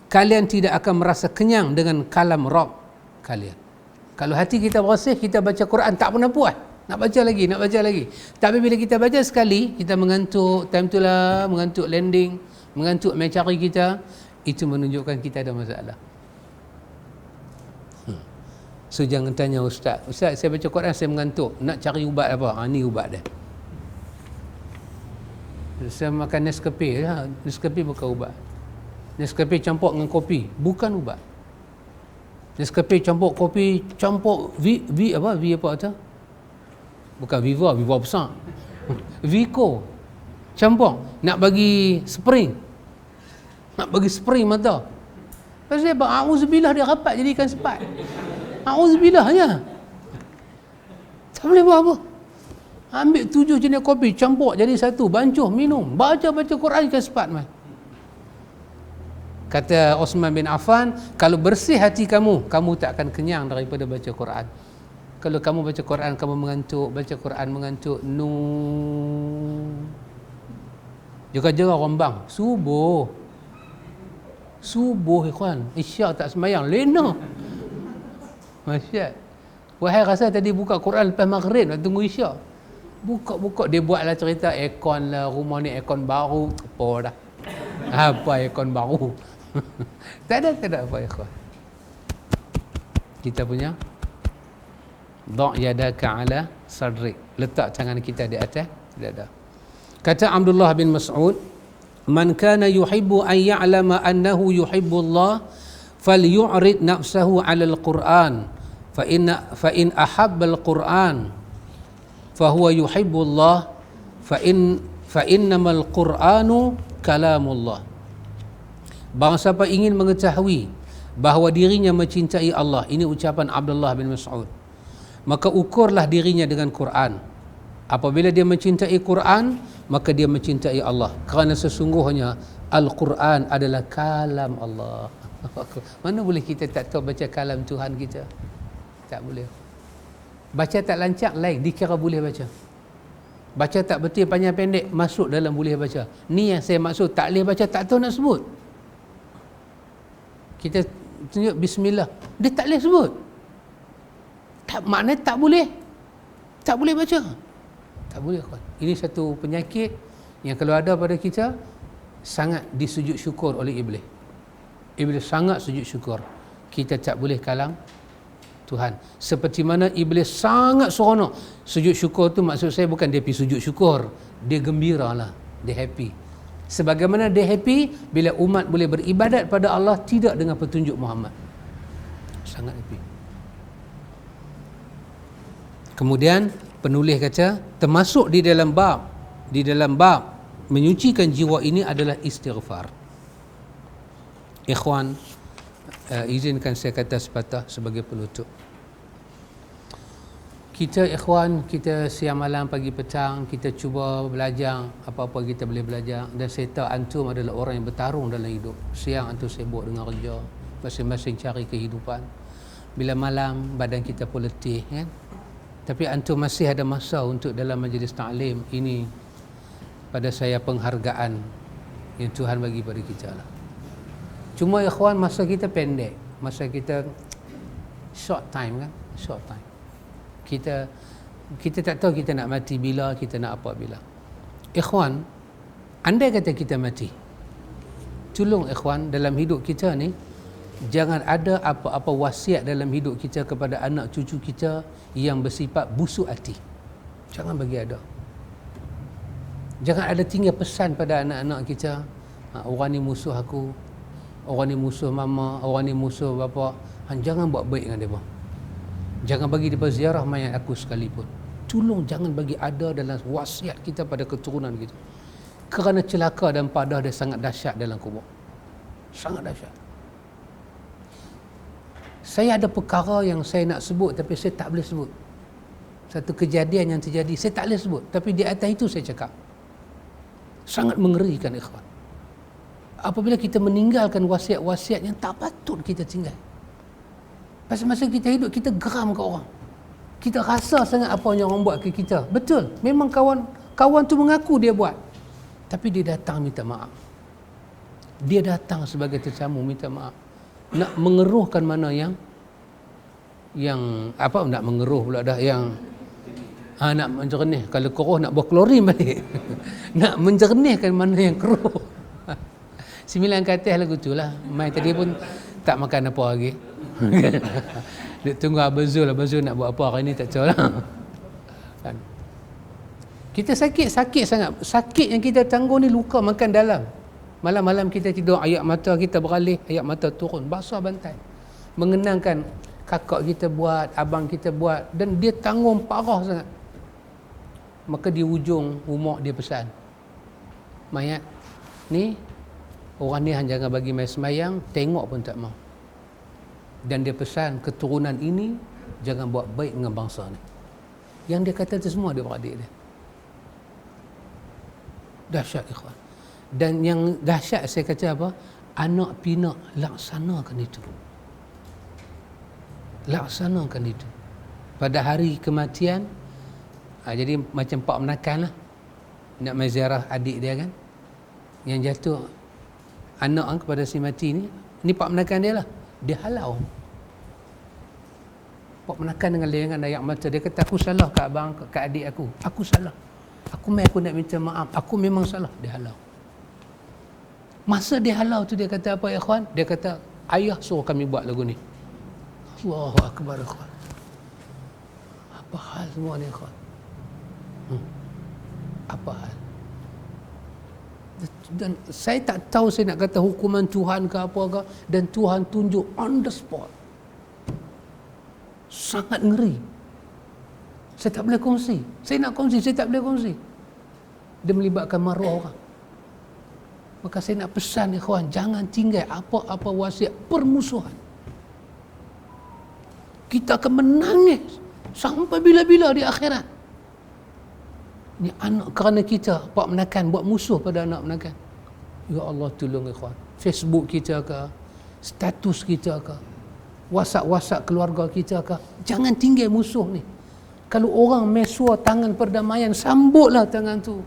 kalian tidak akan merasa kenyang dengan kalam Rabb kalian. Kalau hati kita bersih, kita baca Quran tak pernah puas. Nak baca lagi. Tapi bila kita baca sekali, kita mengantuk, time tu lah mengantuk landing, mengantuk main cari kita, itu menunjukkan kita ada masalah. So jangan tanya ustaz, saya baca Quran saya mengantuk, nak cari ubat apa? Ni ubat dia. Saya makan Nescafe, Nescafe bukan ubat. Nescafe campur dengan kopi, bukan ubat. Nescafe campur kopi, campur V apa tu? Bukan Viva besar. Vico campur, nak bagi spring mata. Lepas saya buat auzubillah, dia rapat jadikan sepat. Auzubillah je. Tak boleh buat apa. Ambil 7 jenis kopi, campur jadi satu, bancuh, minum. Baca Quran ke sepat mai. Kata Osman bin Affan, kalau bersih hati kamu, kamu tak akan kenyang daripada baca Quran. Kalau kamu baca Quran, kamu mengantuk, Jaga-jaga rombang, subuh ikhwan, isyak tak semayang, lena. Masyad. Wahai rasa tadi buka Quran lepas maghrib nak tunggu isyak. Buka dia buatlah cerita aircon lah, rumah ni aircon baru. Apa dah. Apa aircon baru? tak ada apa ikhwan. Kita punya da' yadaka ala sadrik. Letak tangan kita di atas dada. Kata Abdullah bin Mas'ud, man kana yuhibbu an ya'lama annahu yuhibbu Allah falyu'rid nafsahu 'ala al-Qur'an fa in ahabba al-Qur'an fa huwa yuhibbu Allah fa innamal Qur'anu kalamullah. Barang siapa ingin mengetahui bahawa dirinya mencintai Allah, ini ucapan Abdullah bin Mas'ud, maka ukurlah dirinya dengan Quran. Apabila dia mencintai Quran, maka dia mencintai Allah, kerana sesungguhnya Al-Quran adalah kalam Allah. Mana boleh kita tak tahu baca kalam Tuhan kita? Tak boleh. Baca tak lancar, lain dikira boleh baca. Baca tak betul, panjang pendek, masuk dalam boleh baca. Ni yang saya maksud, tak boleh baca, tak tahu nak sebut. Kita tunjuk bismillah, dia tak boleh sebut. Maknanya tak boleh baca. Tak boleh. Ini satu penyakit yang kalau ada pada kita, sangat disujud syukur oleh Iblis. Iblis sangat sujud syukur kita tak boleh kalam Tuhan. Seperti mana Iblis sangat seronok. Sujud syukur tu maksud saya bukan dia pergi sujud syukur, dia gembira lah, dia happy. Sebagaimana dia happy bila umat boleh beribadat pada Allah tidak dengan petunjuk Muhammad. Sangat happy. Kemudian penulis kata, termasuk di dalam bab menyucikan jiwa ini adalah istighfar. Ikhwan, izinkan saya kata sepatah sebagai penutup. Kita ikhwan, kita siang malam pagi petang kita cuba belajar apa-apa kita boleh belajar, dan saya tahu antum adalah orang yang bertarung dalam hidup. Siang antum sibuk dengan kerja, masing-masing cari kehidupan. Bila malam badan kita pun letih kan. Tapi antum masih ada masa untuk dalam majlis ta'lim ini. Pada saya penghargaan yang Tuhan bagi pada kita lah. Cuma ikhwan, masa kita pendek, masa kita short time. Kita tak tahu kita nak mati bila, kita nak apa bila. Ikhwan, andai kata kita mati, tolong ikhwan, dalam hidup kita ni jangan ada apa-apa wasiat dalam hidup kita kepada anak cucu kita yang bersifat busuk hati. Jangan bagi ada. Jangan ada tinggal pesan pada anak-anak kita, orang ni musuh aku, orang ni musuh mama, orang ni musuh bapa. Jangan buat baik dengan mereka. Jangan bagi mereka ziarah mayat aku sekalipun. Tolong jangan bagi ada dalam wasiat kita pada keturunan kita. Kerana celaka dan padah dia sangat dahsyat dalam kubur. Sangat dahsyat. Saya ada perkara yang saya nak sebut tapi saya tak boleh sebut. Satu kejadian yang terjadi saya tak boleh sebut, tapi di atas itu saya cakap. Sangat mengerikan ikhwan. Apabila kita meninggalkan wasiat-wasiat yang tak patut kita tinggal. Pasal masa kita hidup kita geram ke orang. Kita rasa sangat apa yang orang buat ke kita. Betul, memang kawan tu mengaku dia buat. Tapi dia datang minta maaf. Dia datang sebagai tetamu minta maaf. Nak mengeruhkan mana yang apa, nak mengeruh pula dah, yang nak menjernih. Kalau keruh nak buat klorin balik. Nak menjernihkan mana yang keruh. 9 katil lagu tu lah. Mai tadi pun tak makan apa lagi. Dia tunggu Abang Zul nak buat apa hari ni tak tahu lah. Kan? Kita sakit sangat. Sakit yang kita tanggung ni luka makan dalam. Malam-malam kita tidur, air mata kita beralih, air mata turun, basah bantai. Mengenangkan kakak kita buat, abang kita buat, dan dia tanggung parah sangat. Maka di ujung rumah dia pesan, mayat ni, orang ni jangan bagi mai semayang, tengok pun tak mau. Dan dia pesan keturunan ini jangan buat baik dengan bangsa ni. Yang dia kata tu semua dia beradik dia. Dahsyat ikhwan. Dan yang dahsyat saya kata apa? Anak pinak laksanakan itu. Laksanakan itu. Pada hari kematian, jadi macam pak menakan lah. Nak mai ziarah adik dia kan. Yang jatuh anak kepada si mati ni pak menakan dia lah. Dia halau. Pak menakan dengan lengan air mata. Dia kata, aku salah kat abang, kat adik aku. Aku salah. Aku nak minta maaf. Aku memang salah. Dia halau. Masa dia halau tu dia kata apa ya ikhwan? Dia kata, ayah suruh kami buat lagu ni. Allahu Akbar ikhwan. Apa hal semua ni ikhwan? Apa hal? Dan saya tak tahu saya nak kata hukuman Tuhan ke apa ke, dan Tuhan tunjuk on the spot. Sangat ngeri. Saya tak boleh kongsi. Saya nak kongsi, saya tak boleh kongsi. Dia melibatkan maruah orang. Maka saya nak pesan ikhwan, jangan tinggal apa-apa wasiat permusuhan. Kita akan menangis sampai bila-bila di akhirat. Ni anak kerana kita pak menakan, buat musuh pada anak menakan. Ya Allah tolong ikhwan. Facebook kita ke, status kita ke, WhatsApp keluarga kita ke, jangan tinggal musuh ni. Kalau orang mesua tangan perdamaian, sambutlah tangan tu.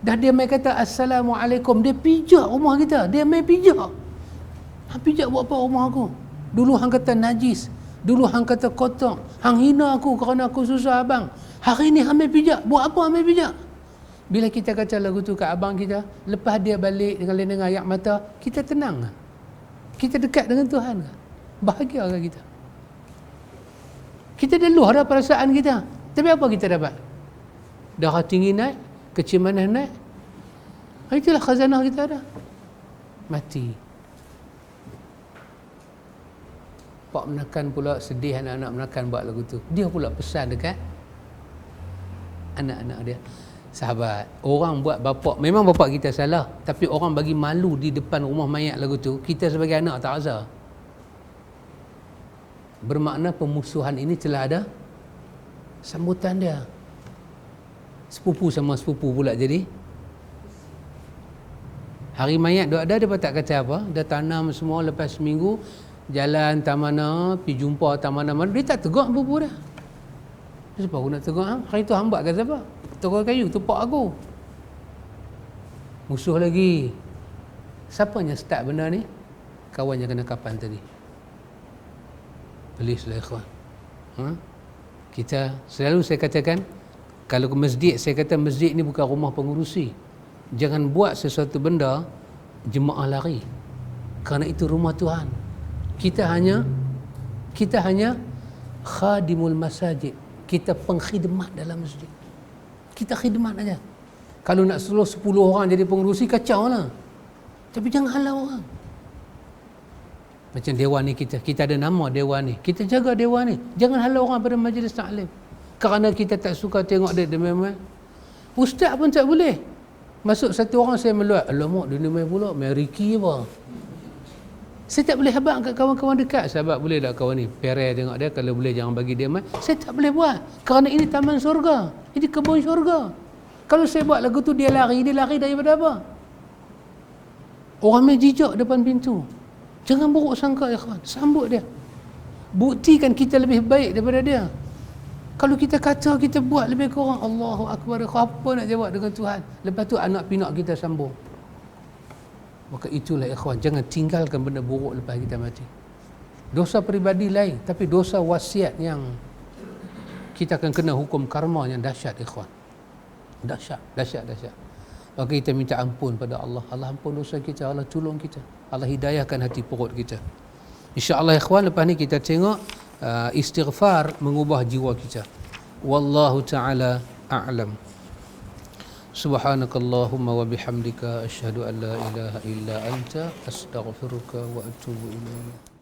Dah dia mai kata Assalamualaikum, dia pijak rumah kita, dia mai pijak. Hang pijak buat apa rumah aku? Dulu hang kata najis, dulu hang kata kotor, hang hina aku kerana aku susah abang. Hari ni hang mai pijak, buat apa hang mai pijak? Bila kita kata lagu tu kat abang kita, lepas dia balik dengan lengan air mata, kita tenang. Kita dekat dengan Tuhan. Bahagia ke kita? Kita dah luah dah perasaan kita. Tapi apa kita dapat? Darah tinggi naik, kecimanan naik. Itulah khazanah kita dah. Mati. Pak menakan pula sedih, anak-anak menakan buat lagu tu. Dia pula pesan dekat anak-anak dia. Sahabat, orang buat bapak, memang bapak kita salah, tapi orang bagi malu di depan rumah mayat lagu tu, kita sebagai anak tak rasa. Bermakna pemusuhan ini telah ada sambutan dia. Sepupu sama sepupu pula jadi. Hari mayat duk ada, dia pun tak kata apa. Dia tanam semua, lepas seminggu jalan tak mana, pergi jumpa tak mana-mana, dia tak tegur sepupu dia. Siapa aku nak tegur? Hari tu hamba kata apa? Tegur kayu, tupak aku. Musuh lagi. Siapa yang start benda ni? Kawan yang kena kapan tadi. Pelislah ikhwan. Kita selalu saya katakan, kalau ke masjid, saya kata masjid ni bukan rumah pengurusi. Jangan buat sesuatu benda jemaah lari. Kerana itu rumah Tuhan. Kita hanya khadimul masajid. Kita pengkhidmat dalam masjid. Kita khidmat aja. Kalau nak suruh 10 orang jadi pengurusi, kacau lah. Tapi jangan halau orang. Macam dewan ni kita ada nama dewan ni. Kita jaga dewan ni. Jangan halau orang pada majlis taklim. Kerana kita tak suka tengok dia memang. Ustaz pun tak boleh. Masuk satu orang saya meluat. Alamak, dia ni main pula. Main Ricky apa. Saya tak boleh habaq kat kawan-kawan dekat. Sahabat boleh tak kawan ni? Perai tengok dia. Kalau boleh jangan bagi dia main. Saya tak boleh buat. Kerana ini taman syurga. Ini kebun syurga. Kalau saya buat lagu tu dia lari daripada apa? Orang main jijak depan pintu. Jangan buruk sangka ikhwan. Sambut dia. Buktikan kita lebih baik daripada dia. Kalau kita kata kita buat lebih kurang, Allahu Akbar, apa nak jawab dengan Tuhan? Lepas tu anak pinak kita sambung. Maka itulah ikhwan, jangan tinggalkan benda buruk lepas kita mati. Dosa peribadi lain, tapi dosa wasiat yang kita akan kena hukum karma yang dahsyat ikhwan. Dahsyat. Maka kita minta ampun pada Allah. Allah ampun dosa kita, Allah tolong kita, Allah hidayahkan hati perut kita. InsyaAllah ikhwan, lepas ni kita tengok istighfar mengubah jiwa kita. Wallahu ta'ala a'lam. Subhanakallahumma wa bihamdika asyhadu an la ilaha illa anta astaghfiruka wa atubu ilaik.